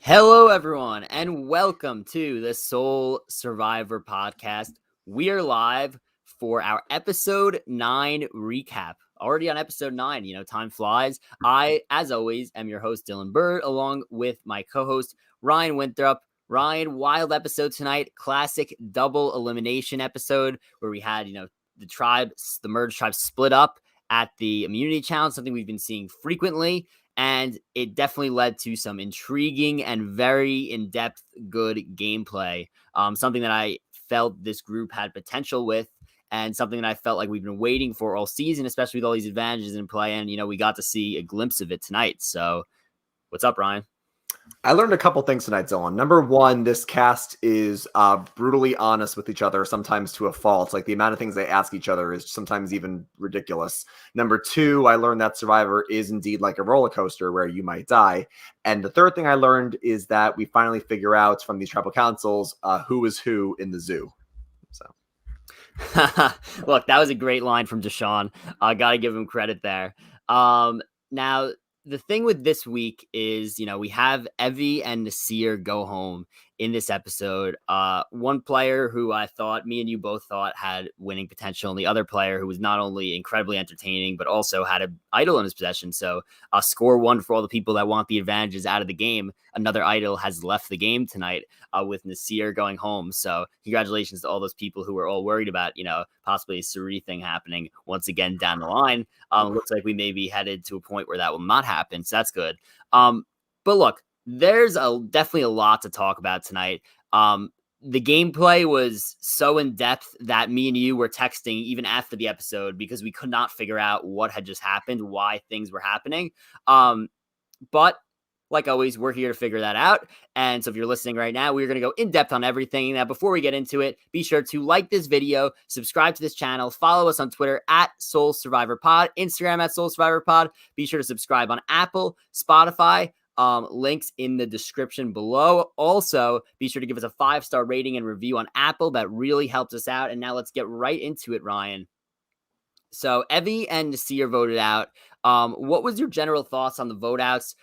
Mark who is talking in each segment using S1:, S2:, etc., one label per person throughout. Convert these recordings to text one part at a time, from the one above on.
S1: Hello, everyone, and welcome to the Soul Survivor podcast. We are live for our episode 9 recap. Already on episode 9, time flies. I, as always, am your host, Dylan Bird, along with my co host, Ryan Winthrop. Ryan, wild episode tonight, classic double elimination episode where we had, the merged tribes split up at the immunity challenge, something we've been seeing frequently. And it definitely led to some intriguing and very in-depth good gameplay. Something that I felt this group had potential with, and something that I felt like we've been waiting for all season, especially with all these advantages in play. And, we got to see a glimpse of it tonight. So what's up, Ryan?
S2: I learned a couple things tonight, Dylan. Number one, this cast is brutally honest with each other, sometimes to a fault. Like the amount of things they ask each other is sometimes even ridiculous. Number two, I learned that Survivor is indeed like a roller coaster where you might die. And the third thing I learned is that we finally figure out from these tribal councils who is who in the zoo. So,
S1: Look, that was a great line from Shan. I got to give him credit there. Now, the thing with this week is, we have Evie and Nasir go home in this episode. One player who I thought, me and you both thought had winning potential, and the other player who was not only incredibly entertaining, but also had an idol in his possession. So score one for all the people that want the advantages out of the game. Another idol has left the game tonight with Nasir going home. So congratulations to all those people who were all worried about, possibly a Suri thing happening once again down the line. Looks like we may be headed to a point where that will not happen. So that's good. But look, there's definitely a lot to talk about tonight. The gameplay was so in depth that me and you were texting even after the episode because we could not figure out what had just happened, why things were happening. But like always, we're here to figure that out. And so if you're listening right now, we're going to go in depth on everything. Now, before we get into it, be sure to like this video, subscribe to this channel, follow us on Twitter at Soul Survivor Pod, Instagram at Soul Survivor Pod. Be sure to subscribe on Apple, Spotify, links in the description below. Also, be sure to give us a 5-star rating and review on Apple. That really helps us out. And now let's get right into it, Ryan. So Evie and Nasir voted out. What was your general thoughts on the vote outs?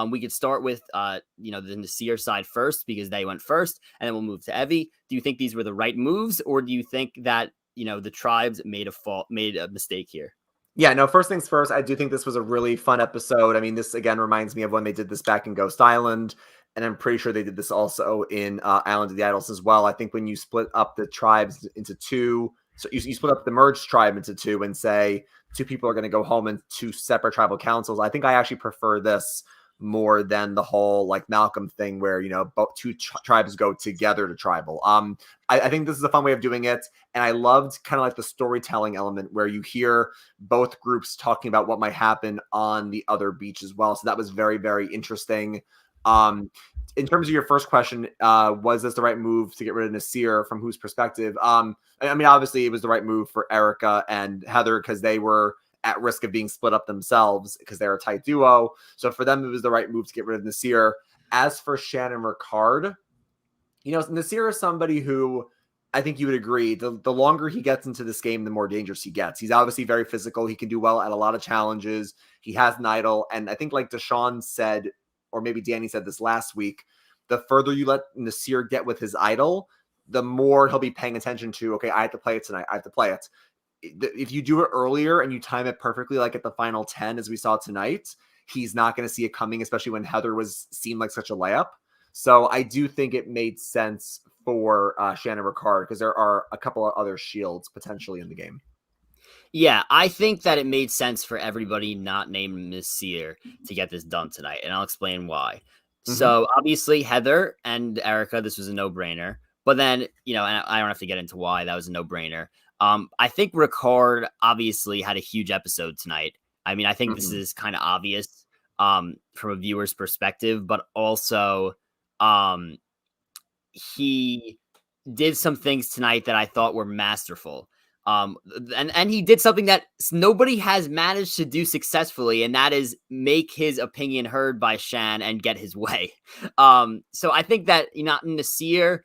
S1: We could start with, the Nasir side first because they went first, and then we'll move to Evie. Do you think these were the right moves, or do you think that, the tribes made a mistake here?
S2: yeah, no, first things first, I do think this was a really fun episode. I mean, this again reminds me of when they did this back in Ghost Island, and I'm pretty sure they did this also in Island of the Idols as well. I think when you split up the tribes into two, so you split up the merged tribe into two and say two people are going to go home in two separate tribal councils. I think I actually prefer this more than the whole like Malcolm thing where, both two tribes go together to tribal. I think this is a fun way of doing it. And I loved kind of like the storytelling element where you hear both groups talking about what might happen on the other beach as well. So that was very, very interesting. In terms of your first question, was this the right move to get rid of Nasir from whose perspective? I mean, obviously it was the right move for Erica and Heather because they were at risk of being split up themselves because they're a tight duo. So for them, it was the right move to get rid of Nasir. As for Shan and Ricard, Nasir is somebody who I think you would agree, the longer he gets into this game, the more dangerous he gets. He's obviously very physical. He can do well at a lot of challenges. He has an idol. And I think like Deshaun said, or maybe Danny said this last week, the further you let Nasir get with his idol, the more he'll be paying attention to, okay, I have to play it tonight. I have to play it. If you do it earlier and you time it perfectly, like at the final 10, as we saw tonight, he's not going to see it coming, especially when Heather seemed like such a layup. So I do think it made sense for Shannon Ricard because there are a couple of other shields potentially in the game.
S1: Yeah, I think that it made sense for everybody not named Nasir to get this done tonight, and I'll explain why. So obviously Heather and Erica, this was a no-brainer. But then, and I don't have to get into why that was a no-brainer. I think Ricard obviously had a huge episode tonight. I mean, I think this is kind of obvious from a viewer's perspective, but also he did some things tonight that I thought were masterful. And he did something that nobody has managed to do successfully, and that is make his opinion heard by Shan and get his way. So I think that Nasir,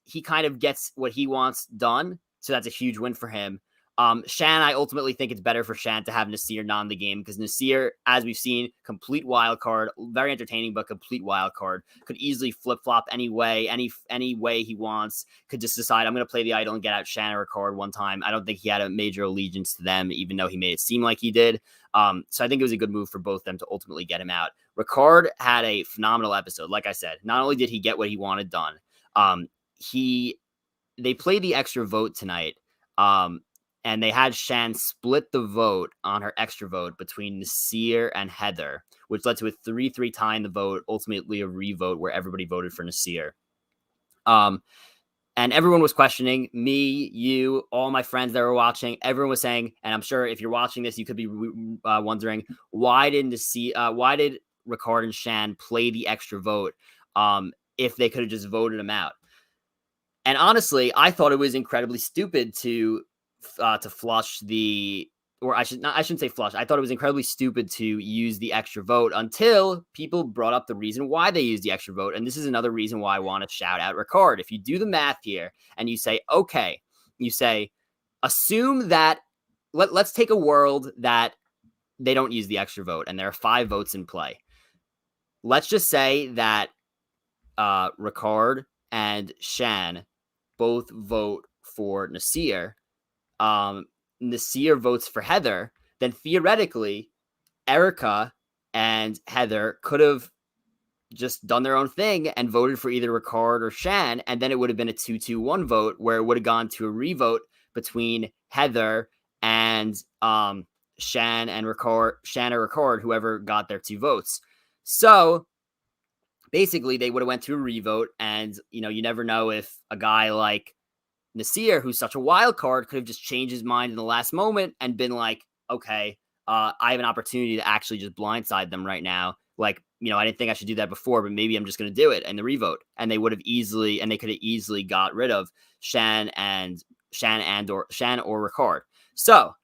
S1: he kind of gets what he wants done. So that's a huge win for him. Shan, I ultimately think it's better for Shan to have Nasir not in the game because Nasir, as we've seen, complete wild card, very entertaining, but complete wild card. Could easily flip flop any way, any way he wants. Could just decide I'm going to play the idol and get out Shan or Ricard one time. I don't think he had a major allegiance to them, even though he made it seem like he did. So I think it was a good move for both of them to ultimately get him out. Ricard had a phenomenal episode. Like I said, not only did he get what he wanted done, they played the extra vote tonight. And they had Shan split the vote on her extra vote between Nasir and Heather, which led to a 3-3 tie in the vote, ultimately a revote where everybody voted for Nasir. And everyone was questioning me, you, all my friends that were watching. Everyone was saying, and I'm sure if you're watching this, you could be wondering, why did Ricard and Shan play the extra vote if they could have just voted him out? And honestly, I thought it was incredibly stupid to flush the, or I shouldn't say flush. I thought it was incredibly stupid to use the extra vote until people brought up the reason why they used the extra vote. And this is another reason why I want to shout out Ricard. If you do the math here and you say, okay, assume that let's take a world that they don't use the extra vote and there are 5 votes in play. Let's just say that Ricard and Shan both vote for Nasir. Nasir votes for Heather, then theoretically, Erica and Heather could have just done their own thing and voted for either Ricard or Shan, and then it would have been a 2-2-1 vote where it would have gone to a revote between Heather and Shan or Ricard, whoever got their 2 votes. So basically, they would have went to a revote, and you never know if a guy like Nasir, who's such a wild card, could have just changed his mind in the last moment and been like, okay, I have an opportunity to actually just blindside them right now. Like, I didn't think I should do that before, but maybe I'm just going to do it and the revote. And they could have easily got rid of Shan or Ricard. So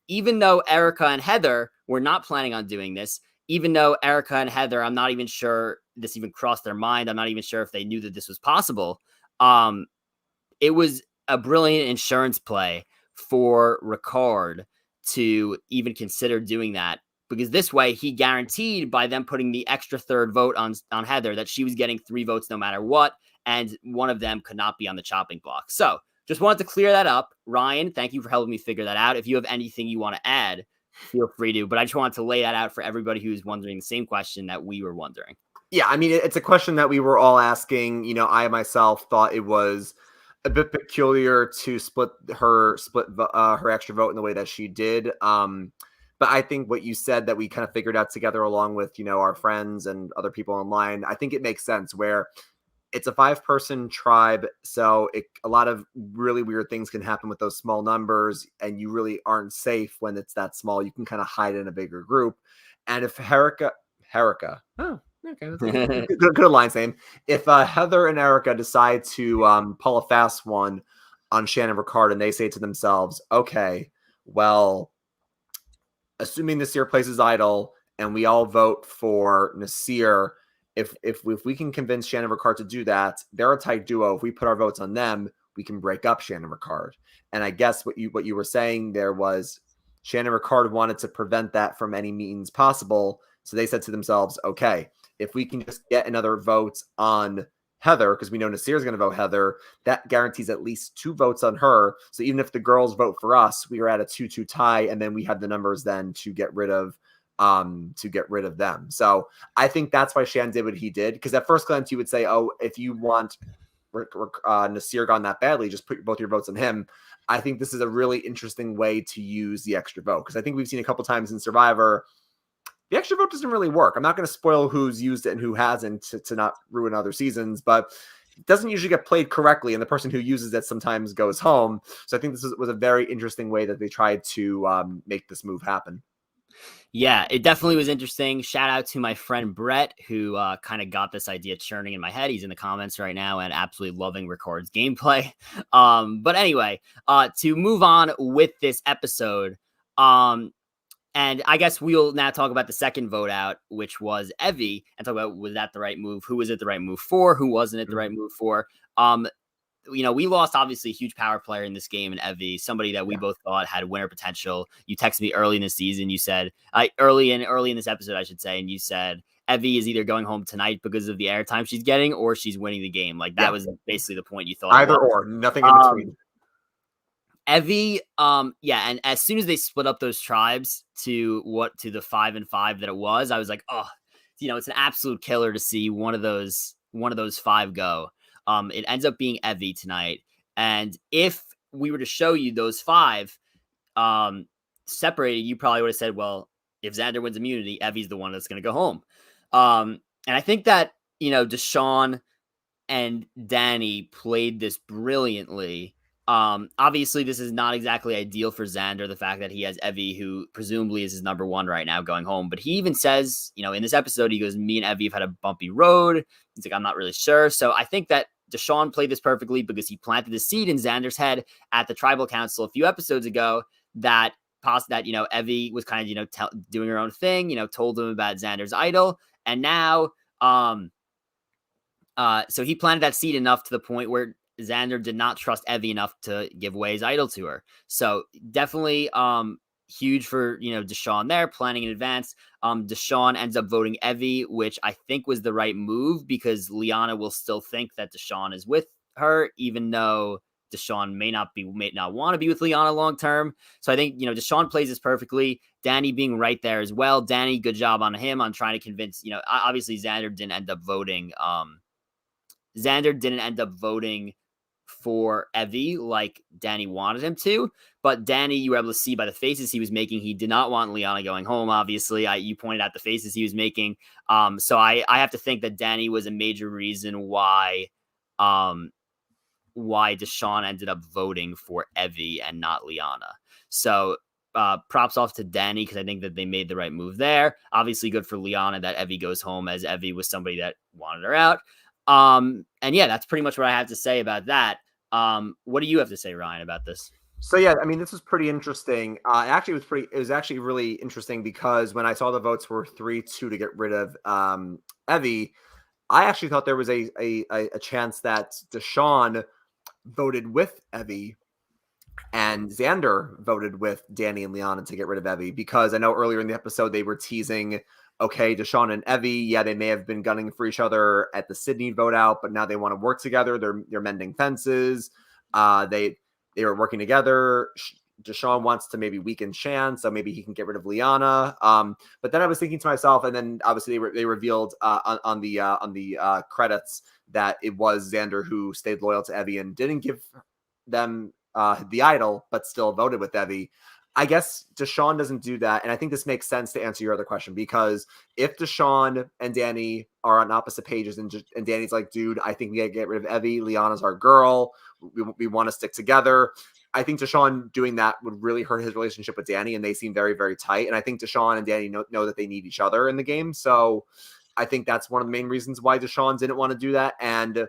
S1: even though Erica and Heather were not planning on doing this, even though Erica and Heather, I'm not even sure this even crossed their mind. I'm not even sure if they knew that this was possible. It was a brilliant insurance play for Ricard to even consider doing that, because this way he guaranteed by them putting the extra 3rd vote on Heather that she was getting 3 votes no matter what, and one of them could not be on the chopping block. So just wanted to clear that up. Ryan, thank you for helping me figure that out. If you have anything you want to add, feel free to, but I just wanted to lay that out for everybody who's wondering the same question that we were wondering.
S2: Yeah, I mean, it's a question that we were all asking. I myself thought it was a bit peculiar to split her extra vote in the way that she did. But I think what you said that we kind of figured out together along with, our friends and other people online, I think it makes sense where it's a 5-person tribe. So a lot of really weird things can happen with those small numbers, and you really aren't safe when it's that small. You can kind of hide in a bigger group. And if Herika, oh, okay, that's a good alliance name. If Heather and Erica decide to pull a fast one on Shannon Ricard, and they say to themselves, okay, well, assuming Nasir plays idol and we all vote for Nasir, if we can convince Shannon Ricard to do that, they're a tight duo. If we put our votes on them, we can break up Shannon Ricard. And I guess what you were saying there was Shannon Ricard wanted to prevent that from any means possible. So they said to themselves, okay, if we can just get another vote on Heather, because we know Nasir is going to vote Heather, that guarantees at least 2 votes on her. So even if the girls vote for us, we are at a 2-2 tie, and then we have the numbers then to get rid of them. So I think that's why Shan did what he did, because at first glance you would say, oh, if you want Nasir gone that badly, just put both your votes on him. I think this is a really interesting way to use the extra vote, because I think we've seen a couple times in Survivor the extra vote doesn't really work. I'm not going to spoil who's used it and who hasn't to not ruin other seasons, but it doesn't usually get played correctly, and the person who uses it sometimes goes home. So I think this was a very interesting way that they tried to make this move happen.
S1: Yeah, it definitely was interesting. Shout out to my friend Brett, who kind of got this idea churning in my head. He's in the comments right now and absolutely loving Ricard's gameplay. But anyway, to move on with this episode, and I guess we'll now talk about the second vote out, which was Evie, and talk about, was that the right move? Who was it the right move for? Who wasn't it the right move for? we lost obviously a huge power player in this game in Evie, somebody that we both thought had winner potential. You texted me early in the season. You said early in this episode, I should say, and you said Evie is either going home tonight because of the airtime she's getting, or she's winning the game. Like that was basically the point you thought it
S2: Either
S1: was.
S2: or, nothing in between.
S1: Evie, and as soon as they split up those tribes to the 5 and 5 that it was, I was like, oh, it's an absolute killer to see one of those 5 go. It ends up being Evie tonight, and if we were to show you those 5 separated, you probably would have said, well, if Xander wins immunity, Evie's the one that's going to go home. And I think that Deshaun and Danny played this brilliantly. Obviously, this is not exactly ideal for Xander, the fact that he has Evie, who presumably is his number 1 right now, going home. But he even says, in this episode, he goes, me and Evie have had a bumpy road. He's like, I'm not really sure. So I think that Deshaun played this perfectly because he planted the seed in Xander's head at the tribal council a few episodes ago that Evie was kind of, doing her own thing, told him about Xander's idol. And now, so he planted that seed enough to the point where Xander did not trust Evie enough to give away his idol to her. So definitely huge for Deshaun there, planning in advance. Deshaun ends up voting Evie, which I think was the right move because Liana will still think that Deshaun is with her, even though Deshaun may not want to be with Liana long term. So I think Deshaun plays this perfectly. Danny being right there as well. Danny, good job on him on trying to convince. Obviously Xander didn't end up voting. Xander didn't end up voting for Evie like Danny wanted him to, but Danny, you were able to see by the faces he was making, he did not want Liana going home. Obviously, you pointed out the faces he was making. So I have to think that Danny was a major reason why Deshaun ended up voting for Evie and not Liana. So props off to Danny because I think that they made the right move there. Obviously, good for Liana that Evie goes home, as Evie was somebody that wanted her out. And yeah, that's pretty much what I have to say about that. What do you have to say, Ryan, about this?
S2: So yeah, I mean, this was pretty interesting. It was actually really interesting because when I saw the votes were 3-2 to get rid of Evie, I actually thought there was a chance that Deshaun voted with Evie and Xander voted with Danny and Liana to get rid of Evie, because I know earlier in the episode they were teasing, okay, Deshaun and Evie, yeah, they may have been gunning for each other at the Sydney vote out, but now they want to work together. They're mending fences. They were working together. Deshaun wants to maybe weaken Shan, so maybe he can get rid of Liana. But then I was thinking to myself, and then obviously they revealed on the credits that it was Xander who stayed loyal to Evie and didn't give them the idol, but still voted with Evie. I guess Deshaun doesn't do that. And I think this makes sense to answer your other question, because if Deshaun and Danny are on opposite pages and Danny's like, dude, I think we got to get rid of Evie. Liana's our girl. We want to stick together. I think Deshaun doing that would really hurt his relationship with Danny, and they seem very, very tight. And I think Deshaun and Danny know that they need each other in the game. So I think that's one of the main reasons why Deshaun didn't want to do that. And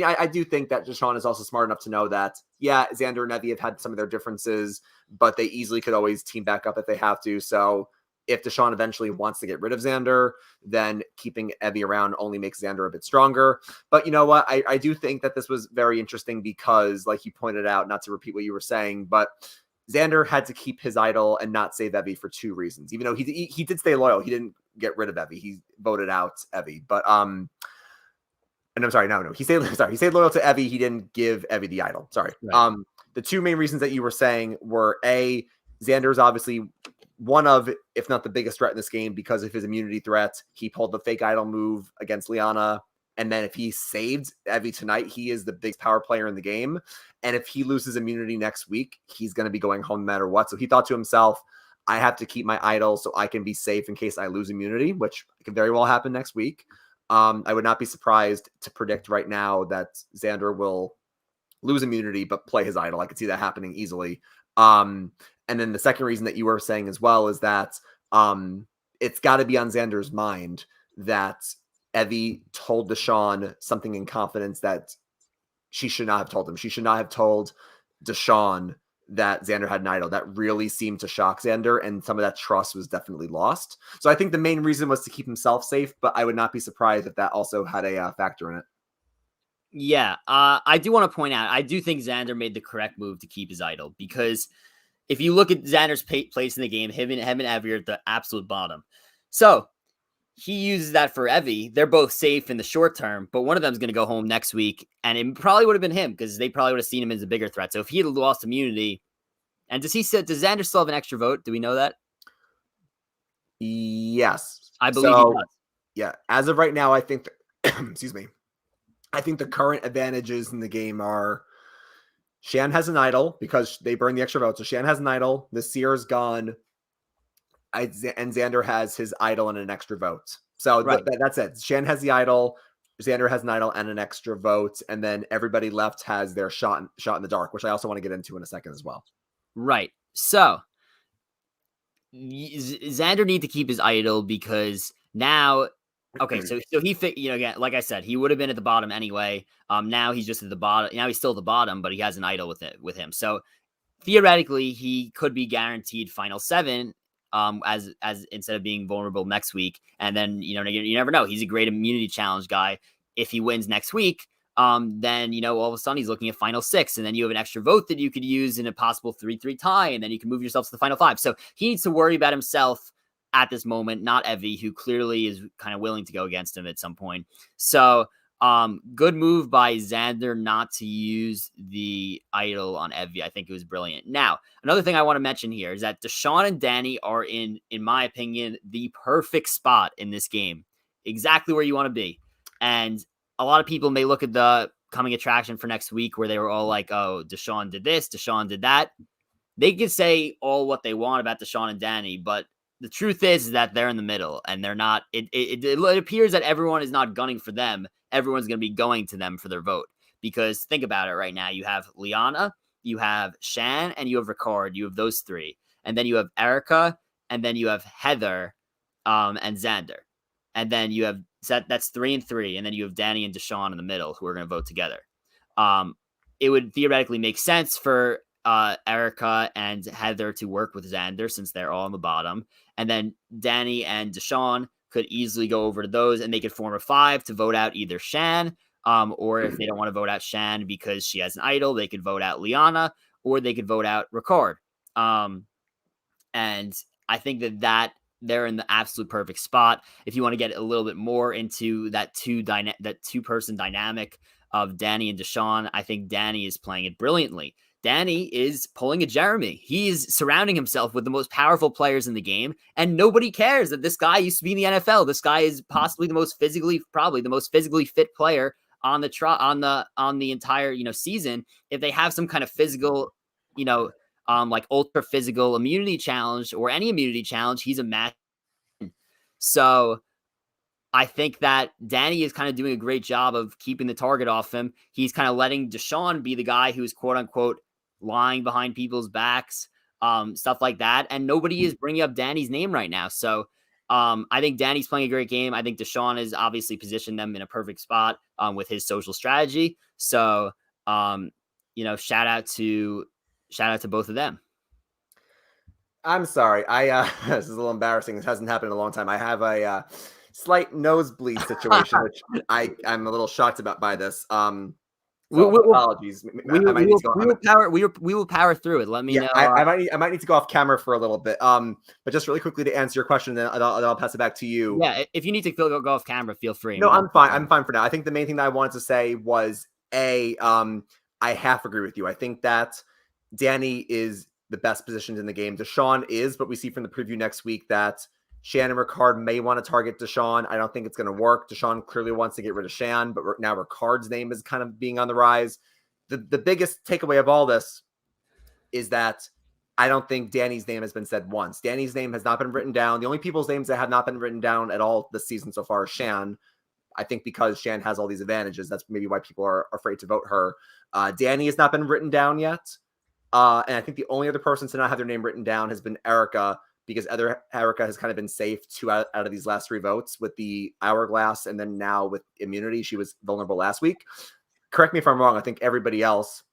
S2: I do think that Deshaun is also smart enough to know that, yeah, Xander and Evie have had some of their differences, but they easily could always team back up if they have to. So if Deshaun eventually wants to get rid of Xander, then keeping Evie around only makes Xander a bit stronger. But you know what? I do think that this was very interesting because, like you pointed out, not to repeat what you were saying, but Xander had to keep his idol and not save Evie for 2 reasons. Even though he did stay loyal, he didn't get rid of Evie. He voted out Evie. But and I'm sorry, no. He stayed loyal to Evie. He didn't give Evie the idol. Sorry. Right. The 2 main reasons that you were saying were, A, Xander's obviously one of, if not the biggest threat in this game because of his immunity threat. He pulled the fake idol move against Liana. And then if he saved Evie tonight, he is the biggest power player in the game. And if he loses immunity next week, he's going to be going home no matter what. So he thought to himself, I have to keep my idol so I can be safe in case I lose immunity, which could very well happen next week. I would not be surprised to predict right now that Xander will lose immunity but play his idol. I could see that happening easily. And then the second reason that you were saying as well is that it's got to be on Xander's mind that Evie told Deshaun something in confidence that she should not have told him. She should not have told Deshaun that Xander had an idol. That really seemed to shock Xander, and some of that trust was definitely lost. So I think the main reason was to keep himself safe, but I would not be surprised if that also had a factor in it.
S1: Yeah, I do want to point out, I do think Xander made the correct move to keep his idol, because if you look at Xander's place in the game, him and Evie are at the absolute bottom. So he uses that for Evie. They're both safe in the short term, but one of them's going to go home next week, and it probably would have been him because they probably would have seen him as a bigger threat. So if he had lost immunity, and does Xander still have an extra vote? Do we know that?
S2: Yes.
S1: I believe he
S2: So
S1: does.
S2: yeah, as of right now, I think excuse me. I think the current advantages in the game are Shan has an idol because they burn the extra vote. So Shan has an idol. The Seer's gone. And Xander has his idol and an extra vote. So
S1: Right.
S2: that's it. Shan has the idol. Xander has an idol and an extra vote. And then everybody left has their shot in the dark, which I also want to get into in a second as well.
S1: Right. So Xander need to keep his idol because now, okay, so he again, like I said, he would have been at the bottom anyway. Now he's just at the bottom. Now he's still at the bottom, but he has an idol with him. So theoretically, he could be guaranteed final 7. As instead of being vulnerable next week, and then you never know. He's a great immunity challenge guy. If he wins next week, then all of a sudden he's looking at final 6, and then you have an extra vote that you could use in a possible 3-3 tie, and then you can move yourself to the final 5. So he needs to worry about himself at this moment, not Evie, who clearly is kind of willing to go against him at some point. So good move by Xander not to use the idol on Evie. I think it was brilliant. Now, another thing I want to mention here is that Deshaun and Danny are in my opinion, the perfect spot in this game. Exactly where you want to be. And a lot of people may look at the coming attraction for next week where they were all like, oh, Deshaun did this, Deshaun did that. They can say all what they want about Deshaun and Danny, but the truth is that they're in the middle and they're not. It appears that everyone is not gunning for them. Everyone's going to be going to them for their vote, because think about it right now. You have Liana, you have Shan, and you have Ricard. You have those 3, and then you have Erica, and then you have Heather, and Xander, and then you have that's 3 and 3, and then you have Danny and Deshaun in the middle who are going to vote together. It would theoretically make sense for Erica and Heather to work with Xander since they're all on the bottom. And then Danny and Deshaun could easily go over to those, and they could form a 5 to vote out either Shan, or if they don't want to vote out Shan because she has an idol, they could vote out Liana, or they could vote out Ricard. And I think that they're in the absolute perfect spot. If you want to get a little bit more into that two-person dynamic of Danny and Deshaun, I think Danny is playing it brilliantly. Danny is pulling a Jeremy. He's surrounding himself with the most powerful players in the game, and nobody cares that this guy used to be in the NFL. This guy is possibly probably the most physically fit player on the entire season. If they have some kind of physical, like ultra physical immunity challenge or any immunity challenge, he's a match. So I think that Danny is kind of doing a great job of keeping the target off him. He's kind of letting Deshaun be the guy who's quote unquote lying behind people's backs, stuff like that. And nobody is bringing up Danny's name right now. So I think Danny's playing a great game. I think Deshaun has obviously positioned them in a perfect spot with his social strategy. So, shout out to both of them.
S2: I'm sorry. This is a little embarrassing. This hasn't happened in a long time. I have a slight nosebleed situation, which I'm a little shocked about by this. Apologies.
S1: We will power through it. Let me know.
S2: I might need to go off camera for a little bit. But just really quickly to answer your question, then I'll pass it back to you.
S1: Yeah, if you need to go off camera, feel free.
S2: No, I'm fine. I'm fine for now. I think the main thing that I wanted to say was I half agree with you. I think that Danny is the best positioned in the game. Deshaun is, but we see from the preview next week that Shan and Ricard may want to target Deshaun. I don't think it's going to work. Deshaun clearly wants to get rid of Shan, but now Ricard's name is kind of being on the rise. The biggest takeaway of all this is that I don't think Danny's name has been said once. Danny's name has not been written down. The only people's names that have not been written down at all this season so far is Shan. I think because Shan has all these advantages, that's maybe why people are afraid to vote her. Danny has not been written down yet. And I think the only other person to not have their name written down has been Erica, because Erica has kind of been safe 2 out of these last 3 votes with the hourglass, and then now with immunity. She was vulnerable last week. Correct me if I'm wrong. I think everybody else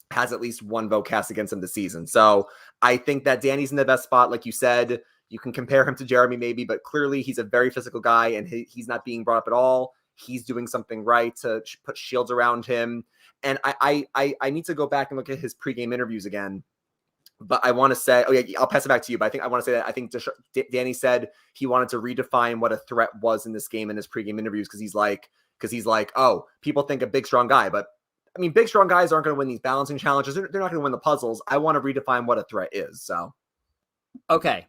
S2: has at least 1 vote cast against him this season. So I think that Danny's in the best spot. Like you said, you can compare him to Jeremy maybe, but clearly he's a very physical guy, and he's not being brought up at all. he's doing something right to put shields around him. And I need to go back and look at his pregame interviews again. But I want to say, oh yeah, I'll pass it back to you. But I want to say that I think Danny said he wanted to redefine what a threat was in this game in his pregame interviews because he's like, oh, people think a big strong guy, but I mean, big strong guys aren't going to win these balancing challenges. They're not going to win the puzzles. I want to redefine what a threat is. So,
S1: okay,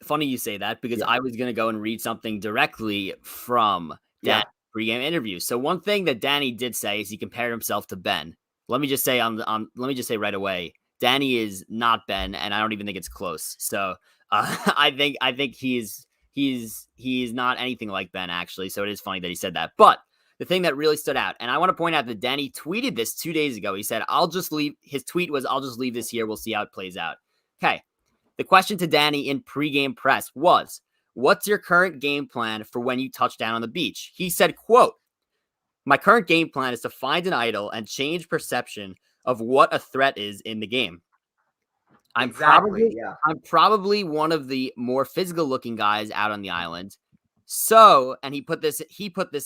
S1: funny you say that because I was going to go and read something directly from Danny's pregame interview. So one thing that Danny did say is he compared himself to Ben. Let me just say right away, Danny is not Ben, and I don't even think it's close. So I think he's not anything like Ben actually. So it is funny that he said that. But the thing that really stood out, and I want to point out that Danny tweeted this 2 days ago. He said, "I'll just leave." His tweet was, "I'll just leave this here. We'll see how it plays out." Okay. The question to Danny in pregame press was, "What's your current game plan for when you touch down on the beach?" He said, quote, "My current game plan is to find an idol and change perception of what a threat is in the game. I'm probably one of the more physical looking guys out on the island. So," and he put this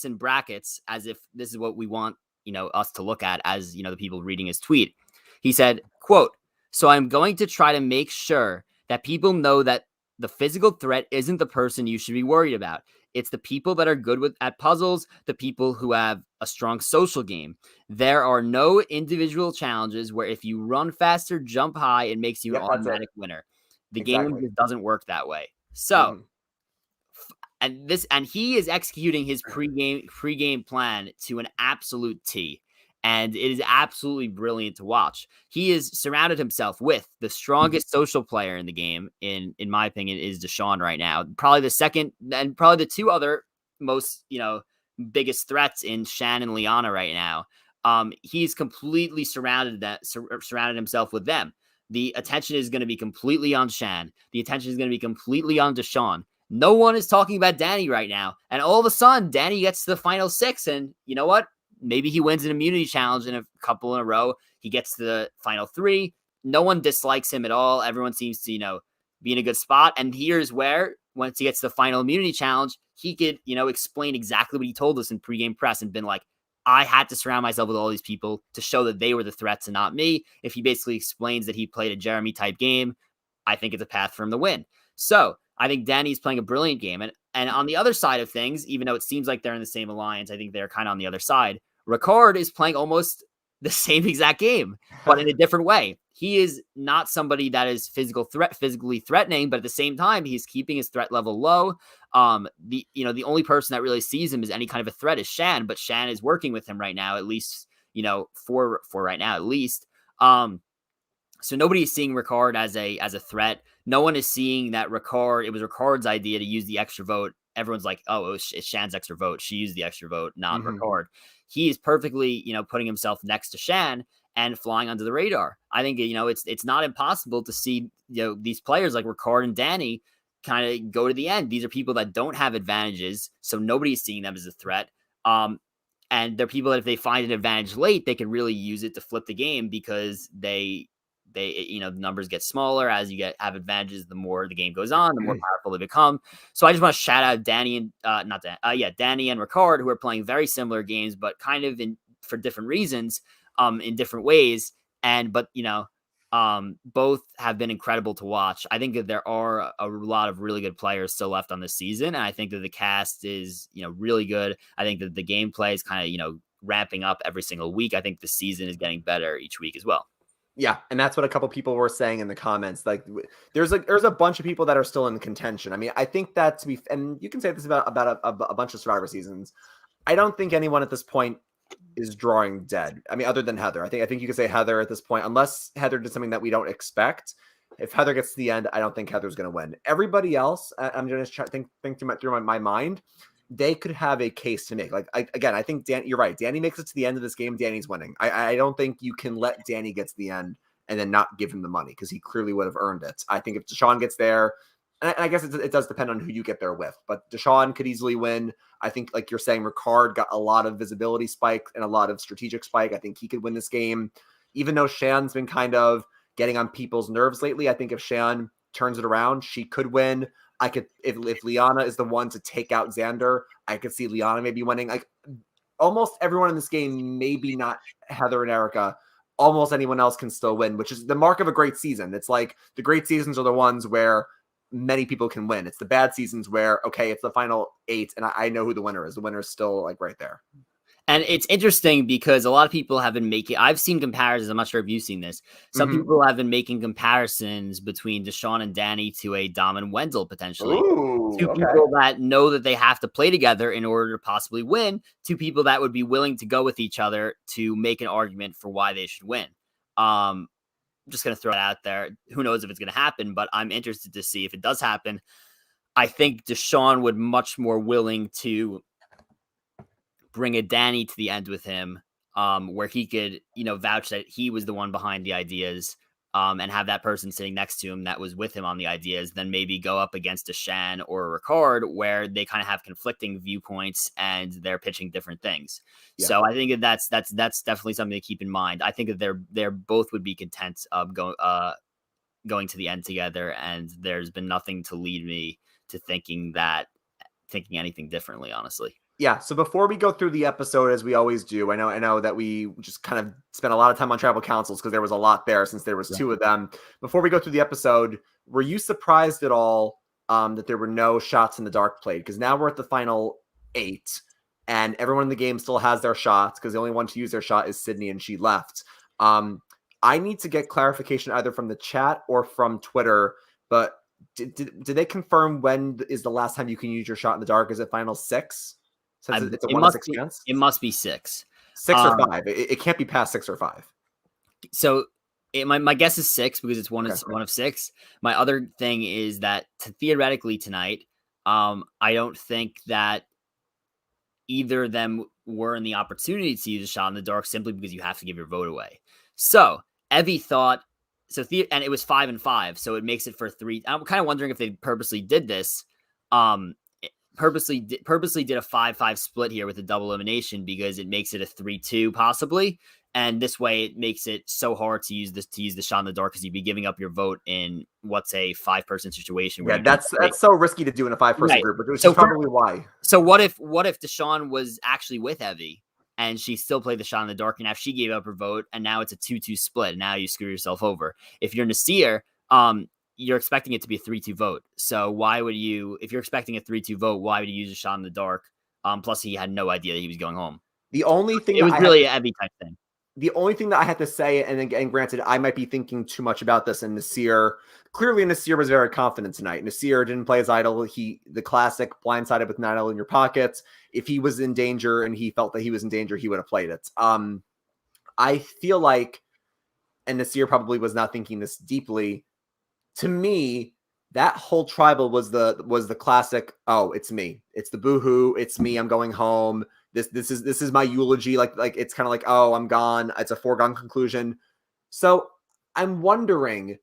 S1: in brackets as if this is what we want, us to look at as, the people reading his tweet. He said, quote, "So I'm going to try to make sure that people know that the physical threat isn't the person you should be worried about. It's the people that are good at puzzles, the people who have a strong social game. There are no individual challenges where if you run faster, jump high, it makes you an automatic winner. The game just doesn't work that way." So, and he is executing his pregame plan to an absolute T. And it is absolutely brilliant to watch. He has surrounded himself with the strongest social player in the game, in my opinion, is Shan right now. Probably the second, and probably the two other most, biggest threats in Shan and Liana right now. He's completely surrounded himself with them. The attention is going to be completely on Shan. The attention is going to be completely on Deshaun. No one is talking about Danny right now. And all of a sudden, Danny gets to the final 6, and you know what? Maybe he wins an immunity challenge in a couple in a row. He gets to the final 3. No one dislikes him at all. Everyone seems to, be in a good spot. And here's where, once he gets to the final immunity challenge, he could, explain exactly what he told us in pregame press and been like, I had to surround myself with all these people to show that they were the threats and not me. If he basically explains that he played a Jeremy type game, I think it's a path for him to win. So I think Danny's playing a brilliant game. And on the other side of things, even though it seems like they're in the same alliance, I think they're kind of on the other side. Ricard is playing almost the same exact game, but in a different way. He is not somebody that is physically threatening, but at the same time, he's keeping his threat level low. The only person that really sees him as any kind of a threat is Shan, but Shan is working with him right now, at least, for right now, at least. So nobody is seeing Ricard as a threat. No one is seeing that it was Ricard's idea to use the extra vote. Everyone's like, oh, it's Shan's extra vote. She used the extra vote, not Ricard. He is perfectly, putting himself next to Shan and flying under the radar. I think, it's not impossible to see, these players like Ricard and Danny kind of go to the end. These are people that don't have advantages, so nobody's seeing them as a threat. And they're people that if they find an advantage late, they can really use it to flip the game because the numbers get smaller as you have advantages. The more the game goes on, the more powerful they become. So I just want to shout out Danny and Danny and Ricard, who are playing very similar games, but kind of for different reasons, in different ways. But both have been incredible to watch. I think that there are a lot of really good players still left on this season, and I think that the cast is really good. I think that the gameplay is kind of ramping up every single week. I think the season is getting better each week as well.
S2: Yeah, and that's what a couple people were saying in the comments. Like, there's a bunch of people that are still in contention. I mean, I think that and you can say this about a bunch of Survivor seasons. I don't think anyone at this point is drawing dead. I mean, other than Heather. I think you could say Heather at this point, unless Heather did something that we don't expect. If Heather gets to the end, I don't think Heather's going to win. Everybody else, I'm just trying to think through my mind. They could have a case to make. Like, I think you're right. Danny makes it to the end of this game. Danny's winning. I don't think you can let Danny get to the end and then not give him the money because he clearly would have earned it. I think if Deshaun gets there, and I guess it does depend on who you get there with, but Deshaun could easily win. I think, like you're saying, Ricard got a lot of visibility spike and a lot of strategic spike. I think he could win this game. Even though Shan's been kind of getting on people's nerves lately, I think if Shan turns it around, she could win. I could, if Liana is the one to take out Xander, I could see Liana maybe winning. Like almost everyone in this game, maybe not Heather and Erica, almost anyone else can still win, which is the mark of a great season. It's like the great seasons are the ones where many people can win. It's the bad seasons where, okay, it's the final 8 and I know who the winner is. The winner is still like right there.
S1: And it's interesting because a lot of people have been making, I've seen comparisons. I'm not sure if you've seen this. Some people have been making comparisons between Deshaun and Danny to a Dom and Wendell, potentially.
S2: Ooh,
S1: Two
S2: okay.
S1: people that know that they have to play together in order to possibly win. Two people that would be willing to go with each other to make an argument for why they should win. I'm just going to throw it out there. Who knows if it's going to happen, but I'm interested to see if it does happen. I think Deshaun would much more willing to bring a Danny to the end with him, where he could, vouch that he was the one behind the ideas, and have that person sitting next to him that was with him on the ideas, then maybe go up against a Shan or a Ricard where they kind of have conflicting viewpoints and they're pitching different things. Yeah. So I think that that's definitely something to keep in mind. I think that they're both would be content going to the end together, and there's been nothing to lead me to thinking anything differently, honestly.
S2: Yeah, so before we go through the episode, as we always do, I know that we just kind of spent a lot of time on tribal councils because there was a lot there since there was 2 of them. Before we go through the episode, were you surprised at all that there were no shots in the dark played? Because now we're at the final 8, and everyone in the game still has their shots because the only one to use their shot is Sydney, and she left. I need to get clarification either from the chat or from Twitter, but did they confirm when is the last time you can use your shot in the dark? Is it final 6? Since it's a 1 in 6 chance?
S1: It must be 6.
S2: 6 or 5. It can't be past 6 or 5.
S1: So my guess is 6 because it's one of 6. My other thing is that theoretically tonight, I don't think that either of them were in the opportunity to use a shot in the dark simply because you have to give your vote away. So Evie thought, and it was 5 and 5, so it makes it for 3. I'm kind of wondering if they purposely did this. Purposely did a 5-5 split here with a double elimination because it makes it a 3-2 possibly, and this way it makes it so hard to use the shot in the dark because you'd be giving up your vote in what's a 5-person situation.
S2: Yeah, that's so risky to do in a 5-person group, which is probably why.
S1: So what if Deshaun was actually with Evie and she still played the shot in the dark, and now she gave up her vote, and now it's a 2-2 split, and now you screw yourself over. If you're Nasir, you're expecting it to be a 3-2 vote. So why would you, if you're expecting a 3-2 vote, why would you use a shot in the dark? Plus, he had no idea that he was going home.
S2: The only thing
S1: it was really an Evie type thing.
S2: The only thing that I had to say, and again, granted, I might be thinking too much about this, and Nasir was very confident tonight. Nasir didn't play his idol. The classic blindsided with an idol in your pockets. If he was in danger and he felt that he was in danger, he would have played it. I feel like, and Nasir probably was not thinking this deeply, to me, that whole tribal was the classic, oh, it's me. It's the boohoo. It's me. I'm going home. This is my eulogy. Like it's kind of like, oh, I'm gone. It's a foregone conclusion. So I'm wondering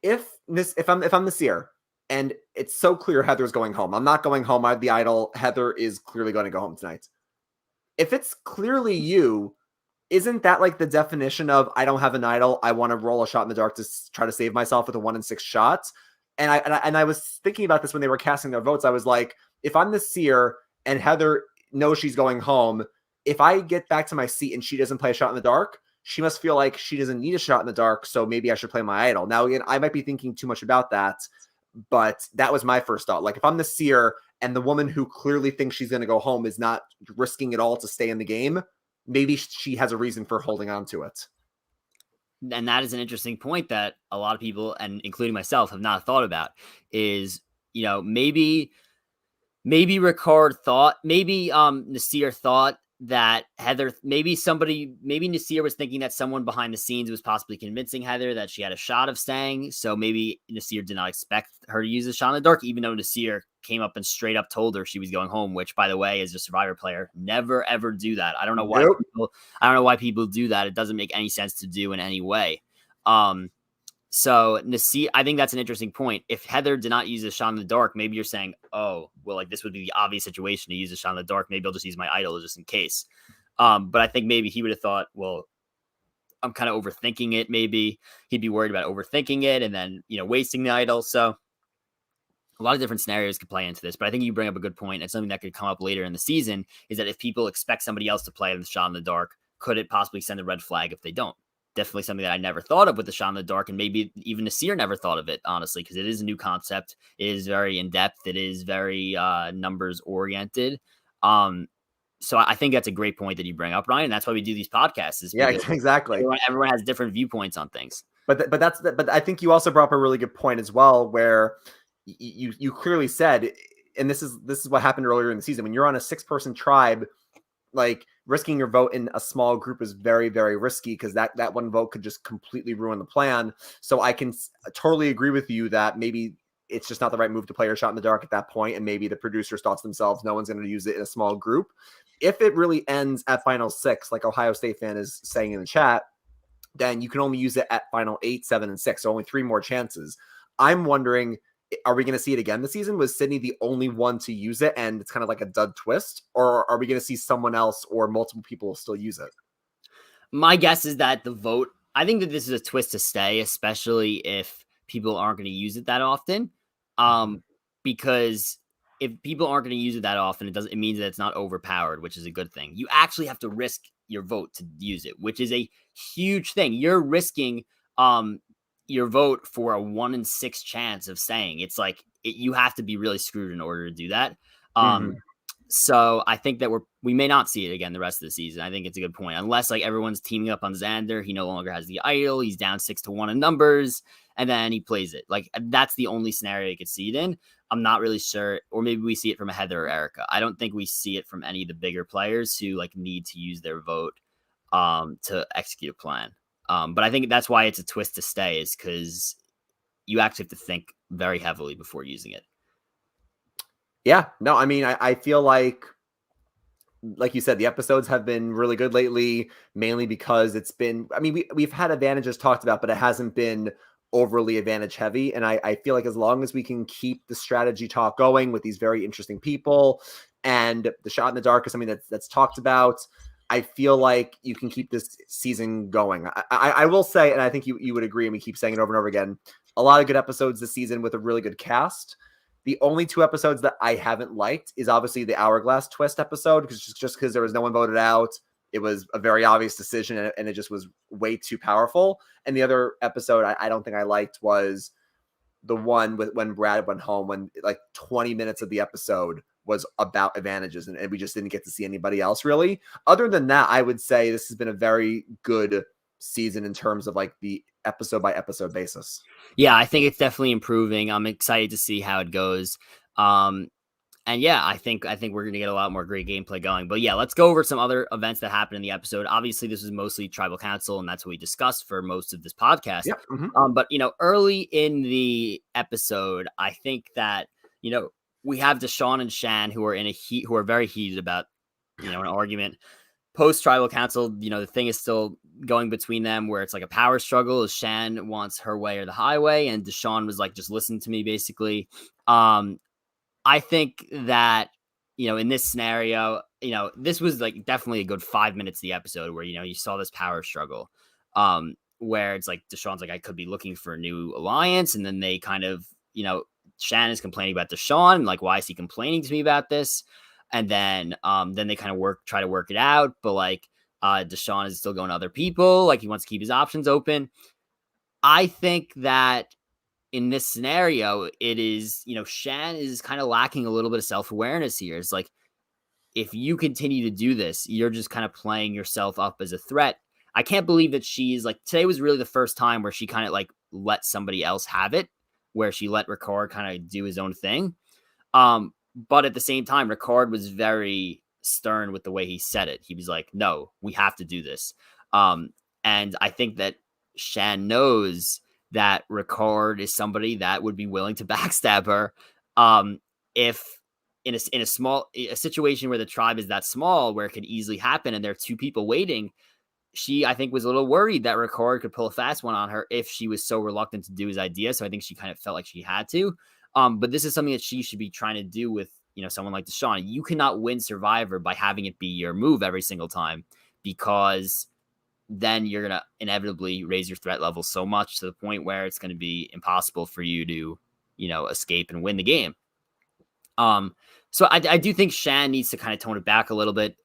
S2: if I'm Nasir and it's so clear Heather's going home. I'm not going home. I have the idol. Heather is clearly going to go home tonight. If it's clearly you, isn't that like the definition of I don't have an idol? I want to roll a shot in the dark to try to save myself with a 1 in 6 shot. And I was thinking about this when they were casting their votes. I was like, if I'm the seer and Heather knows she's going home, if I get back to my seat and she doesn't play a shot in the dark, she must feel like she doesn't need a shot in the dark. So maybe I should play my idol. Now, again, I might be thinking too much about that, but that was my first thought. Like if I'm the seer and the woman who clearly thinks she's going to go home is not risking it all to stay in the game, maybe she has a reason for holding on to it.
S1: And that is an interesting point that a lot of people, and including myself, have not thought about is, maybe Ricard thought, maybe Nasir thought that Heather, maybe Nasir was thinking that someone behind the scenes was possibly convincing Heather that she had a shot of staying. So maybe Nasir did not expect her to use a shot in the dark, even though Nasir came up and straight up told her she was going home, which, by the way, as a Survivor player, never ever do that. I don't know why people do that. It doesn't make any sense to do in any way. So Nasir, I think that's an interesting point. If Heather did not use a shot in the dark, maybe you're saying, oh, well, like this would be the obvious situation to use a shot in the dark. Maybe I'll just use my idol just in case. But I think maybe he would have thought, well, I'm kind of overthinking it. Maybe he'd be worried about overthinking it and then, wasting the idol. So a lot of different scenarios could play into this, but I think you bring up a good point. And something that could come up later in the season is that if people expect somebody else to play in the shot in the dark, could it possibly send a red flag if they don't? Definitely something that I never thought of with the shot in the dark, and maybe even Nasir never thought of it, honestly, because it is a new concept. It is very in depth. It is very numbers oriented. So I think that's a great point that you bring up, Ryan. And that's why we do these podcasts, is
S2: Yeah,
S1: because
S2: exactly.
S1: everyone has different viewpoints on things.
S2: But I think you also brought up a really good point as well, where you clearly said, and this is what happened earlier in the season when you're on a 6-person tribe, like risking your vote in a small group is very, very risky because that one vote could just completely ruin the plan. So I can totally agree with you that maybe it's just not the right move to play your shot in the dark at that point, and maybe the producers thought to themselves, no one's going to use it in a small group. If it really ends at final 6, like Ohio State fan is saying in the chat, then you can only use it at final 8, 7, and 6. So only 3 more chances. I'm wondering, are we going to see it again this season? Was Sydney the only one to use it and it's kind of like a dud twist? Or are we going to see someone else or multiple people still use it?
S1: My guess is that the vote, I think that this is a twist to stay, especially if people aren't going to use it that often.
S2: Mm-hmm.
S1: Because if people aren't going to use it that often, it means that it's not overpowered, which is a good thing. You actually have to risk your vote to use it, which is a huge thing. You're risking your vote for a 1 in 6 chance of saying. It's like you have to be really screwed in order to do that.
S2: Mm-hmm.
S1: So I think that we may not see it again the rest of the season. I think it's a good point. Unless like everyone's teaming up on Xander, he no longer has the idol. He's down 6-1 in numbers, and then he plays it. Like that's the only scenario you could see it in. I'm not really sure, or maybe we see it from a Heather or Erica. I don't think we see it from any of the bigger players who like need to use their vote to execute a plan. But I think that's why it's a twist to stay, is because you actually have to think very heavily before using it.
S2: Yeah, no, I mean, I feel like you said, the episodes have been really good lately, mainly because it's been, I mean, we've had advantages talked about, but it hasn't been overly advantage heavy. And I feel like as long as we can keep the strategy talk going with these very interesting people, and the shot in the dark is something that's talked about, I feel like you can keep this season going. I will say, and I think you would agree, and we keep saying it over and over again, a lot of good episodes this season with a really good cast. The only 2 episodes that I haven't liked is obviously the Hourglass Twist episode, because just because there was no one voted out, it was a very obvious decision, and it just was way too powerful. And the other episode I don't think I liked was the one with when Brad went home, when like 20 minutes of the episode was about advantages, and we just didn't get to see anybody else really. Other than that, I would say this has been a very good season in terms of like the episode by episode basis.
S1: Yeah, I think it's definitely improving. I'm excited to see how it goes. And yeah, I think we're gonna get a lot more great gameplay going. But yeah, let's go over some other events that happened in the episode. Obviously, this was mostly Tribal Council, and that's what we discussed for most of this podcast.
S2: Yep. Mm-hmm.
S1: But early in the episode, I think that we have Deshaun and Shan who are very heated about an argument. Post Tribal Council, the thing is still going between them, where it's like a power struggle. As Shan wants her way or the highway, and Deshaun was like, just listen to me, basically. I think that, in this scenario, this was like definitely a good 5 minutes of the episode where, you saw this power struggle, where it's like Deshaun's like, I could be looking for a new alliance. And then they kind of, Shan is complaining about Deshaun, like, why is he complaining to me about this? And then they kind of try to work it out. But like, Deshaun is still going to other people. Like, he wants to keep his options open. I think that in this scenario, it is, Shan is kind of lacking a little bit of self-awareness here. It's like, if you continue to do this, you're just kind of playing yourself up as a threat. I can't believe that she's like, today was really the first time where she kind of like let somebody else have it, where she let Ricard kind of do his own thing. But at the same time, Ricard was very stern with the way he said it. He was like, no, we have to do this. And I think that Shan knows that Ricard is somebody that would be willing to backstab her. If in a situation where the tribe is that small, where it could easily happen, and there are 2 people waiting, she, I think, was a little worried that Ricard could pull a fast one on her if she was so reluctant to do his idea. So I think she kind of felt like she had to. But this is something that she should be trying to do with, someone like Deshaun. You cannot win Survivor by having it be your move every single time, because then you're going to inevitably raise your threat level so much to the point where it's going to be impossible for you to escape and win the game. So I do think Shan needs to kind of tone it back a little bit.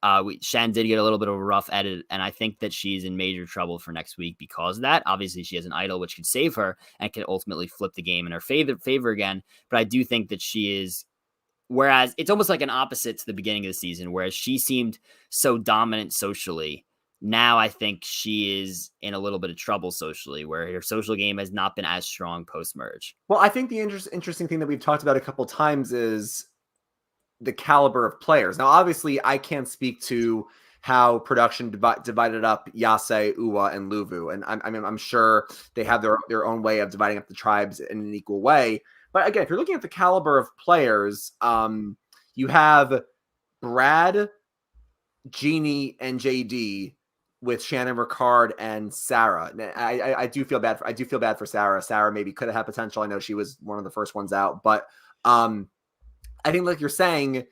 S1: Shan did get a little bit of a rough edit, and I think that she's in major trouble for next week because of that. Obviously, she has an idol which could save her and can ultimately flip the game in her favor again. But I do think that she is. Whereas it's almost like an opposite to the beginning of the season, whereas she seemed so dominant socially. Now I think she is in a little bit of trouble socially, where her social game has not been as strong post merge.
S2: Well, I think the interesting thing that we've talked about a couple times is the caliber of players. Now, obviously, I can't speak to how production divided up Yase, Uwa, and Luvu, and I'm sure they have their own way of dividing up the tribes in an equal way. But again, if you're looking at the caliber of players, you have Brad, Jeannie, and JD with Shannon Ricard and Sarah. I do feel bad. I do feel bad for Sarah. Sarah maybe could have had potential. I know she was one of the first ones out, but I think, like you're saying,